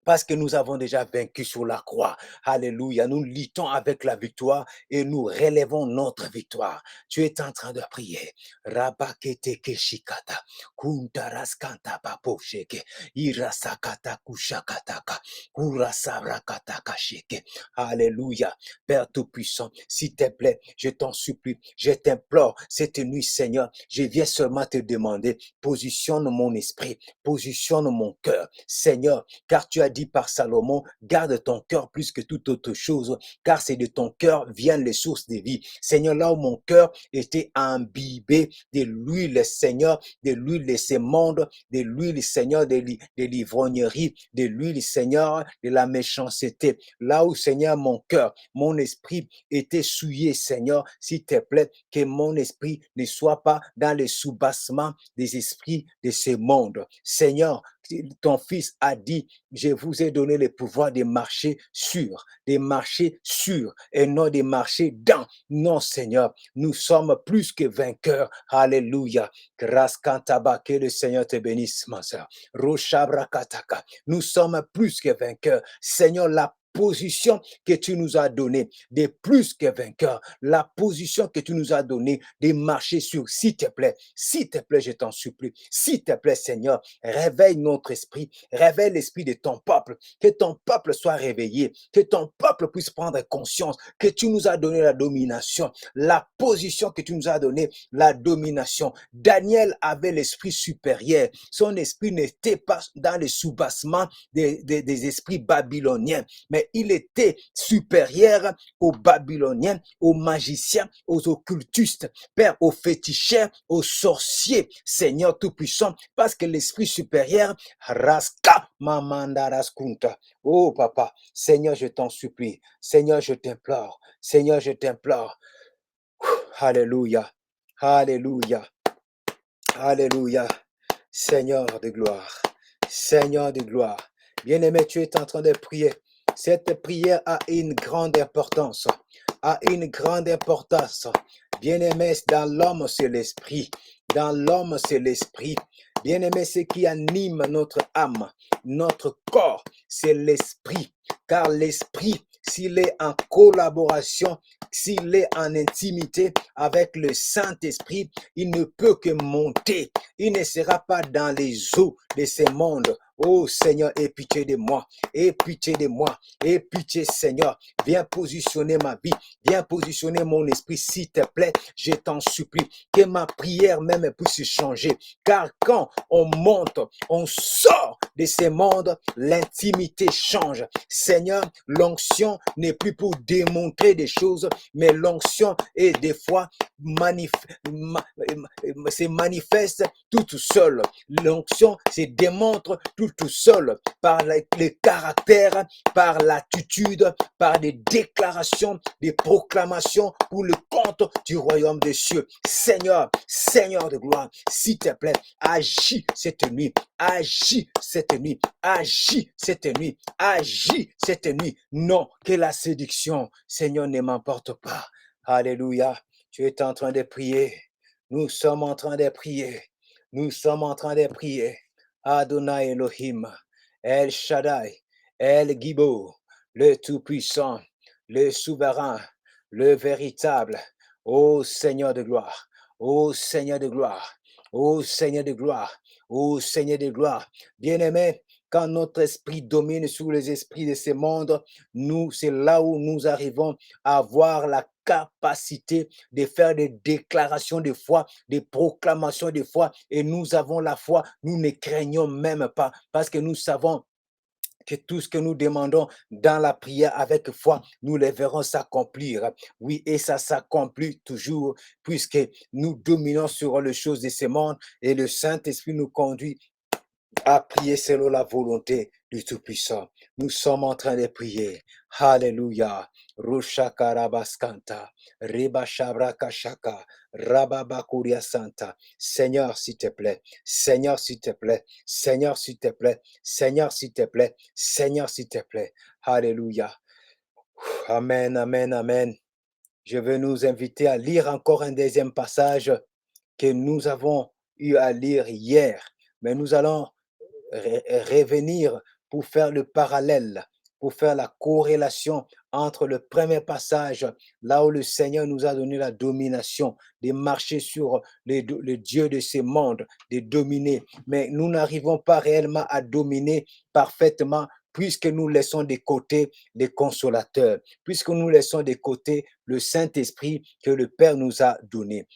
parce que nous avons déjà vaincu sur la croix. Alléluia. Nous luttons avec la victoire et nous relevons notre victoire. Tu es en train de prier. Rabakete keshikata. Kuntaraskanta paposheke. Irasakata kushakataka. Kurasabrakataka sheke. Alléluia. Père Tout-Puissant, s'il te plaît, je t'en supplie, je t'implore cette nuit, Seigneur, je viens seulement te demander, positionne mon esprit, positionne mon cœur, Seigneur, car tu as dit par Salomon, garde ton cœur plus que toute autre chose, car c'est de ton cœur viennent les sources de vie. Seigneur, là où mon cœur était imbibé de l'huile, Seigneur, de l'huile de ce monde, de l'huile, Seigneur, de l'ivrognerie, de l'huile, Seigneur, de la méchanceté. Là où, Seigneur, mon cœur, mon esprit était souillé, Seigneur, s'il te plaît, que mon esprit ne soit pas dans le soubassement des esprits de ce monde. Seigneur, ton fils a dit, je vous ai donné le pouvoir de marcher sur et non de marcher dans. Non, Seigneur, nous sommes plus que vainqueurs. Alléluia. Grâce Kantaba, que le Seigneur te bénisse, ma soeur. Roshabrakataka. Nous sommes plus que vainqueurs. Seigneur, la position que tu nous as donnée de plus que vainqueurs, la position que tu nous as donnée de marcher sur, s'il te plaît, je t'en supplie, s'il te plaît, Seigneur, réveille notre esprit, réveille l'esprit de ton peuple, que ton peuple soit réveillé, que ton peuple puisse prendre conscience que tu nous as donné la domination, la position que tu nous as donnée, la domination. Daniel avait l'esprit supérieur, son esprit n'était pas dans le soubassement des esprits babyloniens, mais il était supérieur aux Babyloniens, aux magiciens, aux occultistes, Père, aux féticheurs, aux sorciers, Seigneur Tout-Puissant, parce que l'Esprit supérieur, Raska Mamandaraskunta. Oh Papa, Seigneur, je t'en supplie, Seigneur, je t'implore, Seigneur, je t'implore. Alléluia, Alléluia, Alléluia, Seigneur de gloire, Seigneur de gloire. Bien-aimé, tu es en train de prier. Cette prière a une grande importance, a une grande importance. Bien-aimé, dans l'homme, c'est l'esprit. Dans l'homme, c'est l'esprit. Bien-aimé, ce qui anime notre âme, notre corps, c'est l'esprit. Car l'esprit, s'il est en collaboration, s'il est en intimité avec le Saint-Esprit, il ne peut que monter. Il ne sera pas dans les eaux de ce monde. Oh Seigneur, aie pitié de moi, aie pitié de moi, aie pitié Seigneur, viens positionner ma vie, viens positionner mon esprit s'il te plaît, je t'en supplie, que ma prière même puisse changer, car quand on monte, on sort de ce monde, l'intimité change. Seigneur, l'onction n'est plus pour démontrer des choses, mais l'onction est des fois se manifeste tout seul. L'onction se démontre tout seul par le caractère, par l'attitude, par des déclarations, des proclamations pour le compte du royaume des cieux. Seigneur, Seigneur de gloire, s'il te plaît, agis cette nuit, agis cette nuit, agis cette nuit, agis cette nuit. Non, que la séduction, Seigneur, ne m'emporte pas. Alléluia. Tu es en train de prier. Nous sommes en train de prier. Nous sommes en train de prier. Adonai Elohim, El Shaddai, El Gibo, le Tout-Puissant, le Souverain, le Véritable. Ô Seigneur de gloire, ô Seigneur de gloire, ô Seigneur de gloire, ô Seigneur de gloire. Bien-aimé, quand notre esprit domine sur les esprits de ce monde, nous, c'est là où nous arrivons à avoir la capacité de faire des déclarations de foi, des proclamations de foi, et nous avons la foi, nous ne craignons même pas, parce que nous savons que tout ce que nous demandons dans la prière avec foi, nous les verrons s'accomplir. Oui, et ça s'accomplit toujours, puisque nous dominons sur les choses de ce monde, et le Saint-Esprit nous conduit à prier selon la volonté du Tout-Puissant. Nous sommes en train de prier. Alléluia. Rushakarabaskanta. Ribashabrakashaka. Rababakuria Santa. Seigneur, s'il te plaît. Seigneur, s'il te plaît. Seigneur, s'il te plaît. Seigneur, s'il te plaît. Seigneur, s'il te plaît. Alléluia. Amen, amen, amen. Je veux nous inviter à lire encore un deuxième passage que nous avons eu à lire hier. Mais nous allons revenir pour faire le parallèle, pour faire la corrélation entre le premier passage, là où le Seigneur nous a donné la domination, de marcher sur le Dieu de ce monde, de dominer. Mais nous n'arrivons pas réellement à dominer parfaitement puisque nous laissons de côté les consolateurs, puisque nous laissons de côté le Saint-Esprit que le Père nous a donné.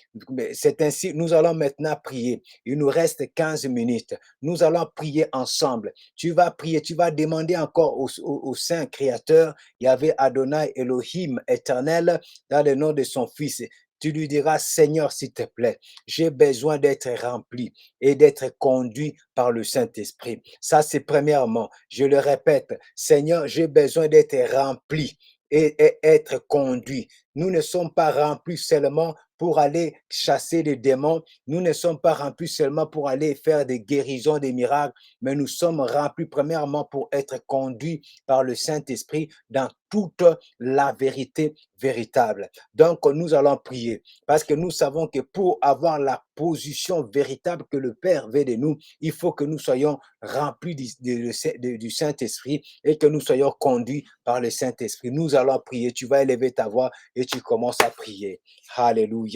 C'est ainsi, nous allons maintenant prier. Il nous reste 15 minutes. Nous allons prier ensemble. Tu vas prier, tu vas demander encore au Saint Créateur, il y avait Adonai Elohim éternel, dans le nom de son Fils. Tu lui diras, Seigneur, s'il te plaît, j'ai besoin d'être rempli et d'être conduit par le Saint-Esprit. Ça, c'est premièrement. Je le répète, Seigneur, j'ai besoin d'être rempli et être conduit. Nous ne sommes pas remplis seulement pour aller chasser des démons. Nous ne sommes pas remplis seulement pour aller faire des guérisons, des miracles, mais nous sommes remplis premièrement pour être conduits par le Saint-Esprit dans toute la vérité véritable. Donc, nous allons prier parce que nous savons que pour avoir la position véritable que le Père veut de nous, il faut que nous soyons remplis du Saint-Esprit et que nous soyons conduits par le Saint-Esprit. Nous allons prier. Tu vas élever ta voix et tu commences à prier. Alléluia.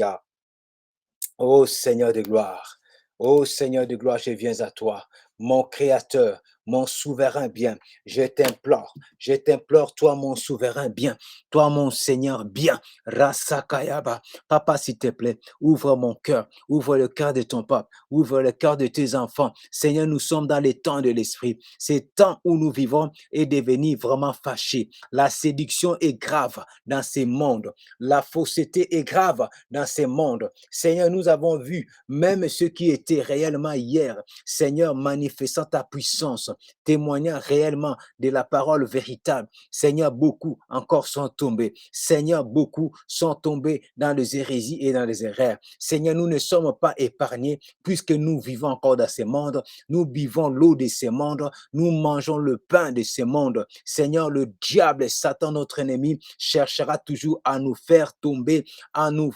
Ô Seigneur de gloire, ô Seigneur de gloire, je viens à toi, mon Créateur, mon souverain bien. Je t'implore, toi, mon souverain bien, toi, mon Seigneur bien. Rasakayaba. Papa, s'il te plaît, ouvre mon cœur, ouvre le cœur de ton peuple, ouvre le cœur de tes enfants. Seigneur, nous sommes dans les temps de l'esprit. Ces temps où nous vivons est devenu vraiment fâché. La séduction est grave dans ces mondes. La fausseté est grave dans ces mondes. Seigneur, nous avons vu même ce qui était réellement hier. Seigneur, manifestant ta puissance, témoignant réellement de la parole véritable. Seigneur, beaucoup encore sont tombés. Seigneur, beaucoup sont tombés dans les hérésies et dans les erreurs. Seigneur, nous ne sommes pas épargnés puisque nous vivons encore dans ces mondes. Nous buvons l'eau de ces mondes. Nous mangeons le pain de ces mondes. Seigneur, le diable, Satan, notre ennemi, cherchera toujours à nous faire tomber, à nous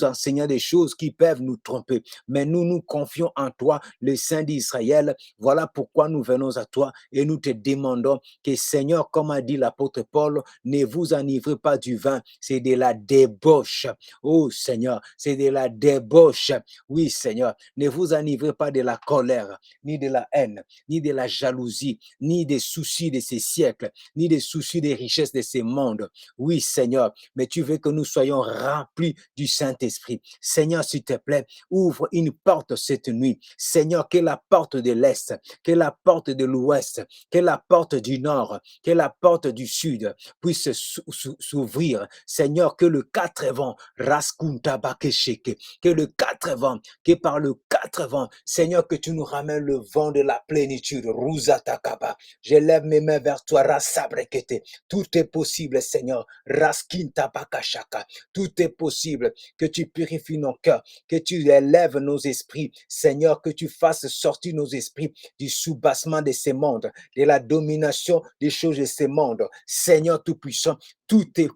enseignant des choses qui peuvent nous tromper. Mais nous nous confions en toi, le Saint d'Israël. Voilà pourquoi nous venons à toi et nous te demandons que, Seigneur, comme a dit l'apôtre Paul, ne vous enivrez pas du vin, c'est de la débauche. Oh Seigneur, c'est de la débauche. Oui, Seigneur, ne vous enivrez pas de la colère, ni de la haine, ni de la jalousie, ni des soucis de ces siècles, ni des soucis des richesses de ces mondes. Oui, Seigneur, mais tu veux que nous soyons remplis du Saint-Esprit. Seigneur, s'il te plaît, ouvre une porte cette nuit. Seigneur, que la porte de l'Est, que la porte de l'Ouest, que la porte du Nord, que la porte du Sud puisse s'ouvrir. Seigneur, que le quatre vents, raskunta bakesheke, que le quatre vents, que par le quatre vents, Seigneur, que tu nous ramènes le vent de la plénitude. Ruzatakaba. Je lève mes mains vers toi, rasabrekete. Tout est possible, Seigneur. Raskinta bakashaka. Tout est possible. Que tu purifies nos cœurs, que tu élèves nos esprits, Seigneur, que tu fasses sortir nos esprits du soubassement de ces mondes, de la domination des choses de ces mondes. Seigneur Tout-Puissant, tout est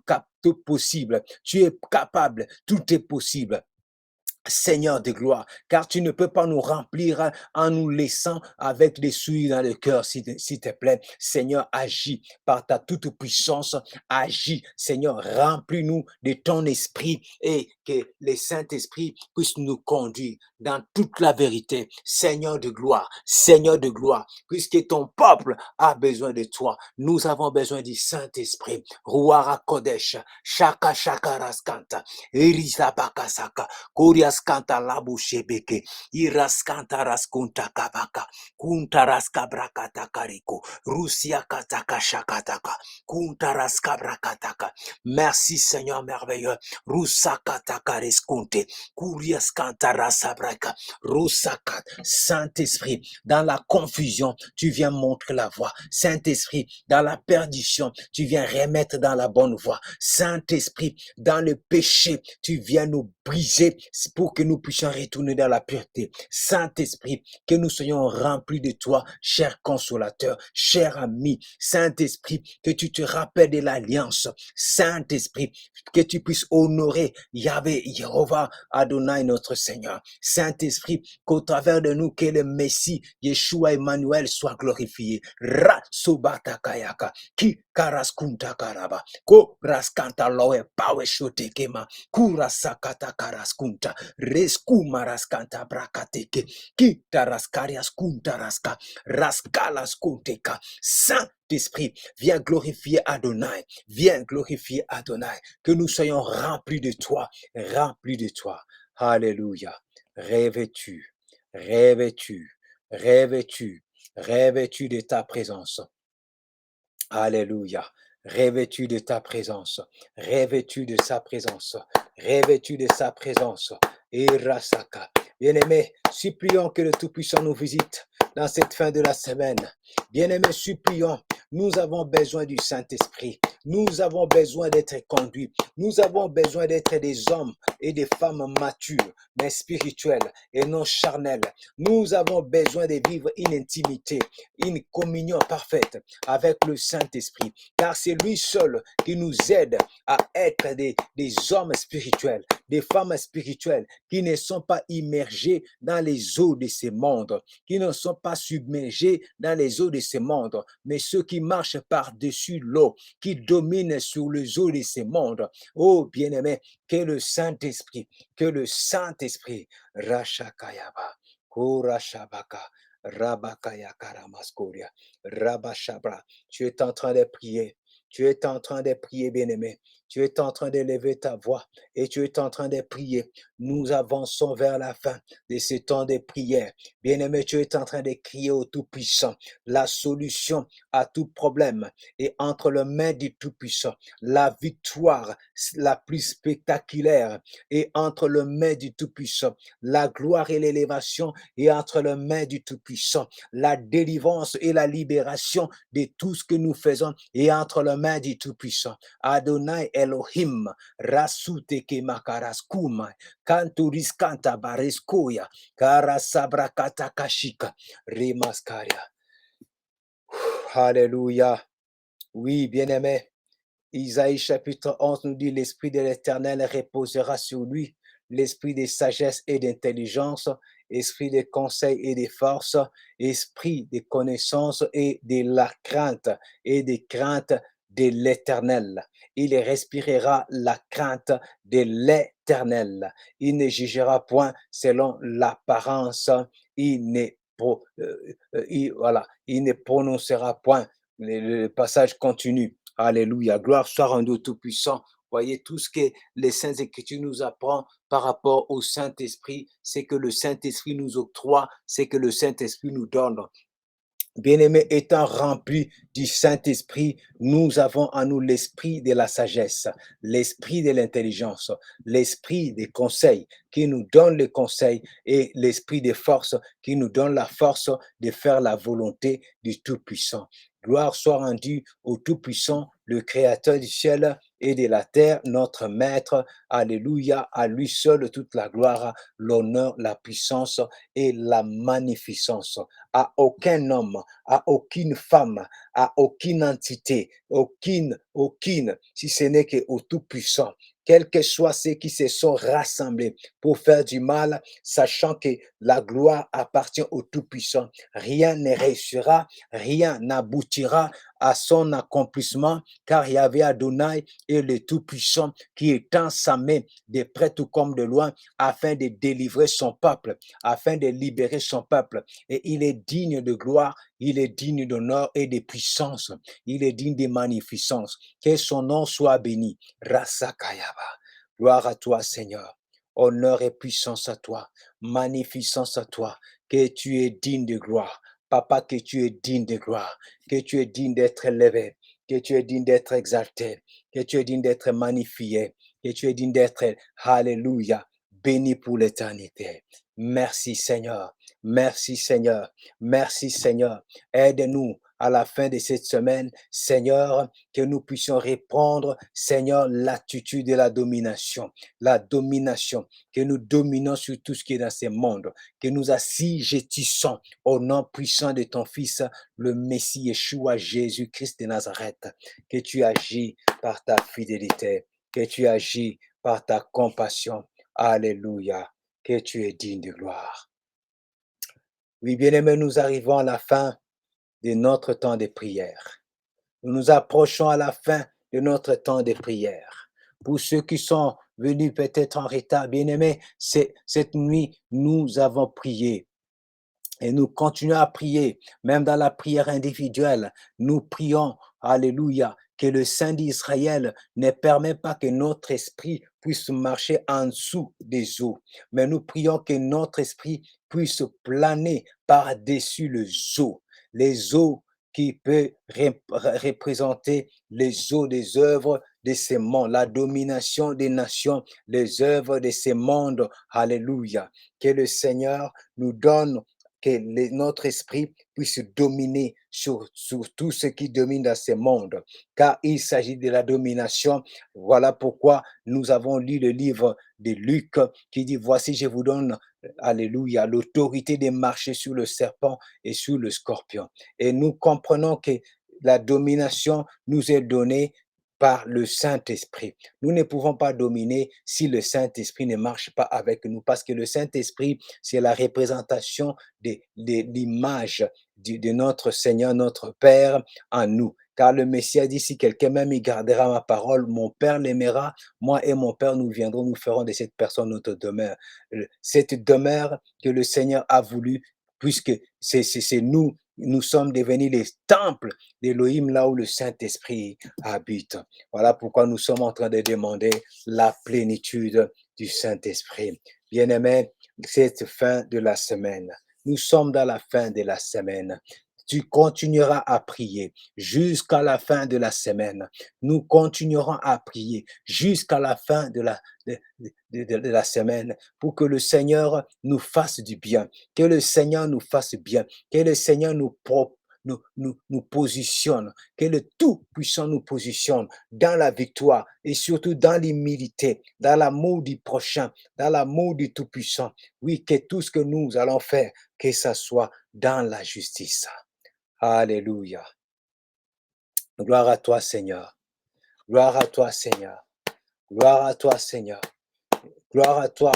tout possible. Tu es capable, tout est possible. Seigneur de gloire, car tu ne peux pas nous remplir en nous laissant avec des souilles dans le cœur, s'il te plaît. Seigneur, agis par ta toute puissance, agis. Seigneur, remplis-nous de ton esprit et que le Saint-Esprit puisse nous conduire dans toute la vérité. Seigneur de gloire, puisque ton peuple a besoin de toi, nous avons besoin du Saint-Esprit. Ruara Kodesh, Shaka Shaka Raskanta, Erisa Bakasaka, Koriaskanta labu shebeke, iraskanta raskunta kabaka, kunta raska brakata kariko, rusia kataka shakataka, kunta raska brakataka. Merci Seigneur merveilleux, rusakataka reskunte, kuriaskanta rasabraka, rusakat, Saint-Esprit, dans la confusion, tu viens montrer la voie. Saint-Esprit, dans la perdition, tu viens remettre dans la bonne voie. Saint-Esprit, dans le péché, tu viens nous briser pour que nous puissions retourner dans la pureté. Saint-Esprit, que nous soyons remplis de toi, cher consolateur, cher ami. Saint-Esprit, que tu te rappelles de l'alliance. Saint-Esprit, que tu puisses honorer Yahvé, Jéhovah, Adonai, notre Seigneur. Saint-Esprit, qu'au travers de nous, que le Messie, Yeshua Emmanuel, soit glorifié. Rasobatakayaka, ki karaskunta karaba, ko raskanta loe pawe shotekema, kurasakata karaskunta, rescuma raskanta brakateke, ki taraskarias kunta raska, raskalas kunteka. Saint-Esprit, viens glorifier Adonai, viens glorifier Adonai, que nous soyons remplis de toi, remplis de toi. Alléluia. Rêves-tu, rêves-tu, rêves-tu, rêves-tu de ta présence. Alléluia. Rêves-tu de ta présence, rêves-tu de sa présence, rêves-tu de sa présence. Et Rasaka. Bien-aimé, supplions que le Tout-Puissant nous visite dans cette fin de la semaine. Bien-aimé, supplions, nous avons besoin du Saint-Esprit. Nous avons besoin d'être conduits. Nous avons besoin d'être des hommes et des femmes matures, mais spirituels et non charnels. Nous avons besoin de vivre une intimité, une communion parfaite avec le Saint-Esprit, car c'est lui seul qui nous aide à être des hommes spirituels, des femmes spirituelles qui ne sont pas immergées dans les eaux de ce monde, qui ne sont pas submergés dans les eaux de ce monde, mais ceux qui marchent par-dessus l'eau, qui dominent sur les eaux de ce monde. Oh, bien-aimé, que le Saint-Esprit, Rashakayaba, Korashabaka, Rabakaya Karamaskoria, Rabashabra, tu es en train de prier. Tu es en train de prier, bien-aimé. Tu es en train de lever ta voix et tu es en train de prier. Nous avançons vers la fin de ce temps de prière. Bien-aimé, tu es en train de crier au Tout-Puissant. La solution à tout problème est entre les mains du Tout-Puissant. La victoire la plus spectaculaire est entre les mains du Tout-Puissant. La gloire et l'élévation est entre les mains du Tout-Puissant. La délivrance et la libération de tout ce que nous faisons est entre les mains du Tout-Puissant. Adonai Elohim, Rasuteke Makaraskuma, Kanturis Kanta Bareskoya, Karasabrakata Kashika, Remaskaria. Alléluia. Oui, bien-aimé. Isaïe chapitre 11 nous dit, l'Esprit de l'Éternel reposera sur lui, l'esprit de sagesse et d'intelligence, esprit de conseil et de force, esprit de connaissance et de la crainte et de crainte de l'Éternel. Il respirera la crainte de l'Éternel. Il ne jugera point selon l'apparence. Il ne prononcera point. Le passage continue. Alléluia. Gloire soit rendue au Tout-Puissant. Voyez, tout ce que les Saintes Écritures nous apprend par rapport au Saint-Esprit, c'est que le Saint-Esprit nous octroie, c'est que le Saint-Esprit nous donne. Bien-aimés, étant remplis du Saint-Esprit, nous avons en nous l'esprit de la sagesse, l'esprit de l'intelligence, l'esprit des conseils qui nous donne le conseil et l'esprit de force qui nous donne la force de faire la volonté du Tout-Puissant. Gloire soit rendue au Tout-Puissant, le Créateur du ciel et de la terre, notre Maître. Alléluia, à lui seul toute la gloire, l'honneur, la puissance et la magnificence. À aucun homme, à aucune femme, à aucune entité, aucune, si ce n'est qu'au Tout-Puissant, quels que soient ceux qui se sont rassemblés pour faire du mal, sachant que la gloire appartient au Tout-Puissant. Rien ne réussira, rien n'aboutira à son accomplissement, car il y avait Adonai et le Tout-Puissant qui étend sa main de près tout comme de loin afin de délivrer son peuple, afin de libérer son peuple. Et il est digne de gloire, il est digne d'honneur et de puissance, il est digne de magnificence. Que son nom soit béni. Rasakayaba. Gloire à toi, Seigneur. Honneur et puissance à toi, magnificence à toi, que tu es digne de gloire. Papa, que tu es digne de gloire, que tu es digne d'être élevé, que tu es digne d'être exalté, que tu es digne d'être magnifié, que tu es digne d'être, alléluia, béni pour l'éternité. Merci Seigneur, merci Seigneur, merci Seigneur. Aide-nous à la fin de cette semaine, Seigneur, que nous puissions répondre, Seigneur, l'attitude de la domination, que nous dominons sur tout ce qui est dans ce monde, que nous assujettissons au nom puissant de ton Fils, le Messie Yeshua, Jésus-Christ de Nazareth, que tu agis par ta fidélité, que tu agis par ta compassion. Alléluia, que tu es digne de gloire. Oui, bien-aimés, nous arrivons à la fin de notre temps de prière. Nous nous approchons à la fin de notre temps de prière. Pour ceux qui sont venus peut-être en retard, bien-aimés, cette nuit, nous avons prié. Et nous continuons à prier, même dans la prière individuelle. Nous prions, alléluia, que le Saint d'Israël ne permet pas que notre esprit puisse marcher en dessous des eaux. Mais nous prions que notre esprit puisse planer par-dessus les eaux qui peuvent représenter les eaux des œuvres de ces mondes, la domination des nations, les œuvres de ces mondes. Alléluia. Que le Seigneur nous donne que notre esprit puisse dominer sur tout ce qui domine dans ce monde, car il s'agit de la domination. Voilà pourquoi nous avons lu le livre de Luc qui dit, voici, je vous donne, alléluia, l'autorité de marcher sur le serpent et sur le scorpion. Et nous comprenons que la domination nous est donnée par le Saint-Esprit. Nous ne pouvons pas dominer si le Saint-Esprit ne marche pas avec nous, parce que le Saint-Esprit, c'est la représentation de l'image de notre Seigneur, notre Père en nous. Car le Messie a dit, si quelqu'un même y gardera ma parole, mon Père l'aimera, moi et mon Père, nous viendrons, nous ferons de cette personne notre demeure. Cette demeure que le Seigneur a voulu, puisque c'est nous, nous sommes devenus les temples d'Élohim, là où le Saint-Esprit habite. Voilà pourquoi nous sommes en train de demander la plénitude du Saint-Esprit. Bien-aimés, cette fin de la semaine, nous sommes dans la fin de la semaine. Tu continueras à prier jusqu'à la fin de la semaine. Nous continuerons à prier jusqu'à la fin de la semaine pour que le Seigneur nous fasse du bien, que le Seigneur nous fasse bien, que le Seigneur nous positionne, que le Tout-Puissant nous positionne dans la victoire et surtout dans l'humilité, dans l'amour du prochain, dans l'amour du Tout-Puissant. Oui, que tout ce que nous allons faire, que ça soit dans la justice. Alléluia. Gloire à toi, Seigneur. Gloire à toi, Seigneur. Gloire à toi, Seigneur. Gloire à toi,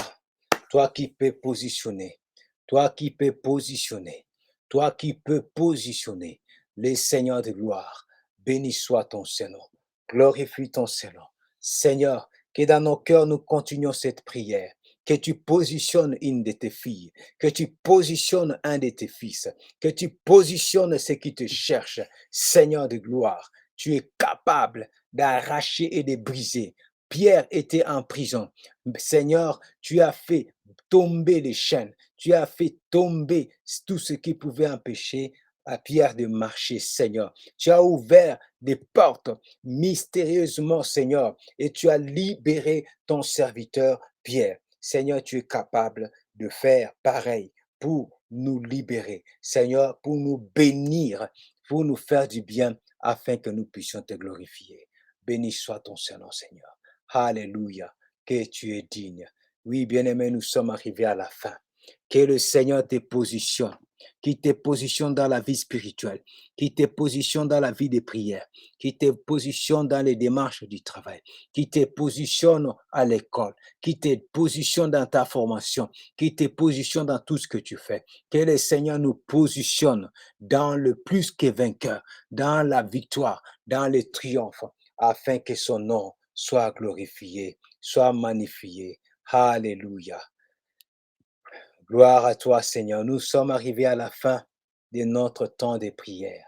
toi qui peux positionner, toi qui peux positionner, toi qui peux positionner les seigneurs de gloire. Béni soit ton Saint-Nom. Glorifie ton Saint-Nom. Seigneur, que dans nos cœurs nous continuons cette prière, que tu positionnes une de tes filles, que tu positionnes un de tes fils, que tu positionnes ceux qui te cherchent. Seigneur de gloire, tu es capable d'arracher et de briser. Pierre était en prison. Seigneur, tu as fait tomber les chaînes, tu as fait tomber tout ce qui pouvait empêcher à Pierre de marcher, Seigneur. Tu as ouvert des portes mystérieusement, Seigneur, et tu as libéré ton serviteur Pierre. Seigneur, tu es capable de faire pareil pour nous libérer, Seigneur, pour nous bénir, pour nous faire du bien, afin que nous puissions te glorifier. Béni soit ton Saint-Nom, Seigneur. Alléluia, que tu es digne. Oui, bien-aimé, nous sommes arrivés à la fin. Que le Seigneur te positionne, qui te positionne dans la vie spirituelle, qui te positionne dans la vie des prières, qui te positionne dans les démarches du travail, qui te positionne à l'école, qui te positionne dans ta formation, qui te positionne dans tout ce que tu fais. Que le Seigneur nous positionne dans le plus que vainqueur, dans la victoire, dans le triomphe, afin que son nom soit glorifié, soit magnifié. Alléluia. Gloire à toi, Seigneur. Nous sommes arrivés à la fin de notre temps de prière.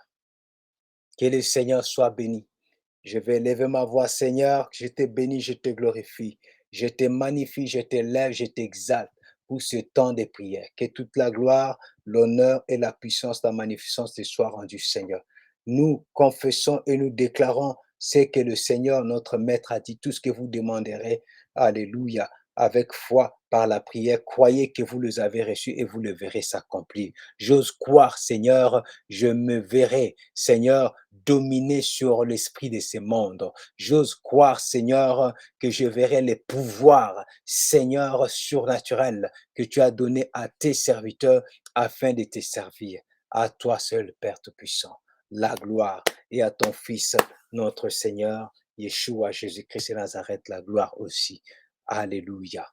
Que le Seigneur soit béni. Je vais lever ma voix, Seigneur. Je te bénis, je te glorifie. Je te magnifie, je t'élève, je t'exalte pour ce temps de prière. Que toute la gloire, l'honneur et la puissance, la magnificence te soient rendues, Seigneur. Nous confessons et nous déclarons ce que le Seigneur, notre Maître, a dit. Tout ce que vous demanderez, alléluia, avec foi, par la prière, croyez que vous les avez reçus et vous le verrez s'accomplir. J'ose croire, Seigneur, je me verrai, Seigneur, dominer sur l'esprit de ce monde. J'ose croire, Seigneur, que je verrai les pouvoirs, Seigneur, surnaturels que tu as donnés à tes serviteurs afin de te servir. À toi seul, Père Tout-Puissant, la gloire, et à ton Fils, notre Seigneur, Yeshua, Jésus-Christ et Nazareth, la gloire aussi. Alléluia.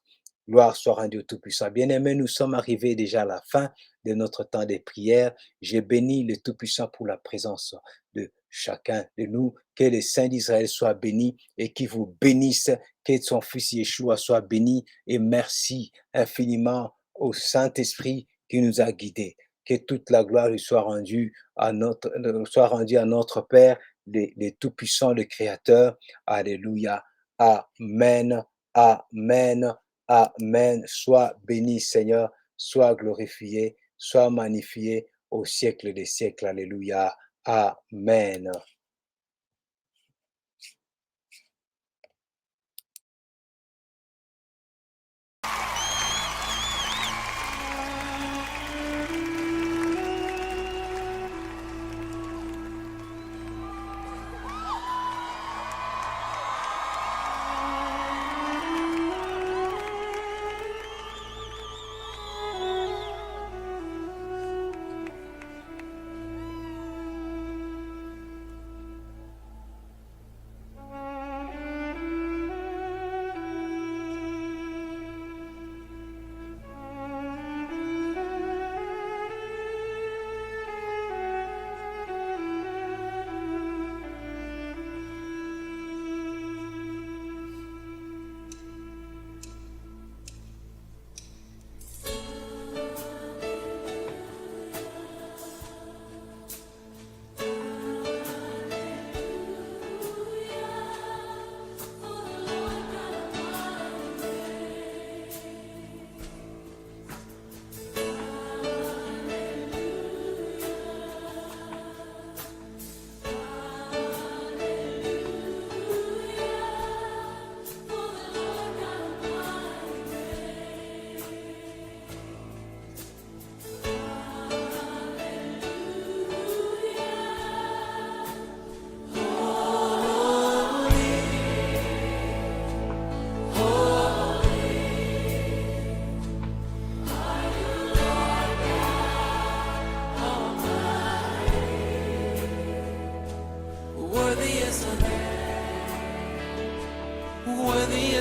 Gloire soit rendue au Tout-Puissant. Bien-aimés, nous sommes arrivés déjà à la fin de notre temps de prière. Je bénis le Tout-Puissant pour la présence de chacun de nous. Que les saints d'Israël soient bénis et qui vous bénissent. Que son Fils Yeshua soit béni. Et merci infiniment au Saint-Esprit qui nous a guidés. Que toute la gloire lui soit rendue à notre Père, le Tout-Puissant, le Créateur. Alléluia. Amen. Amen. Amen. Sois béni, Seigneur. Sois glorifié. Sois magnifié au siècle des siècles. Alléluia. Amen.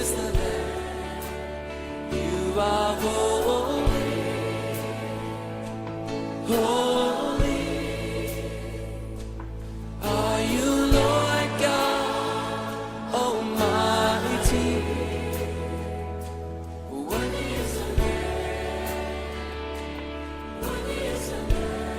is the Lamb. You are holy, holy. Are you Lord God Almighty? Worthy is the Lamb. Worthy is the Lamb.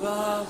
You are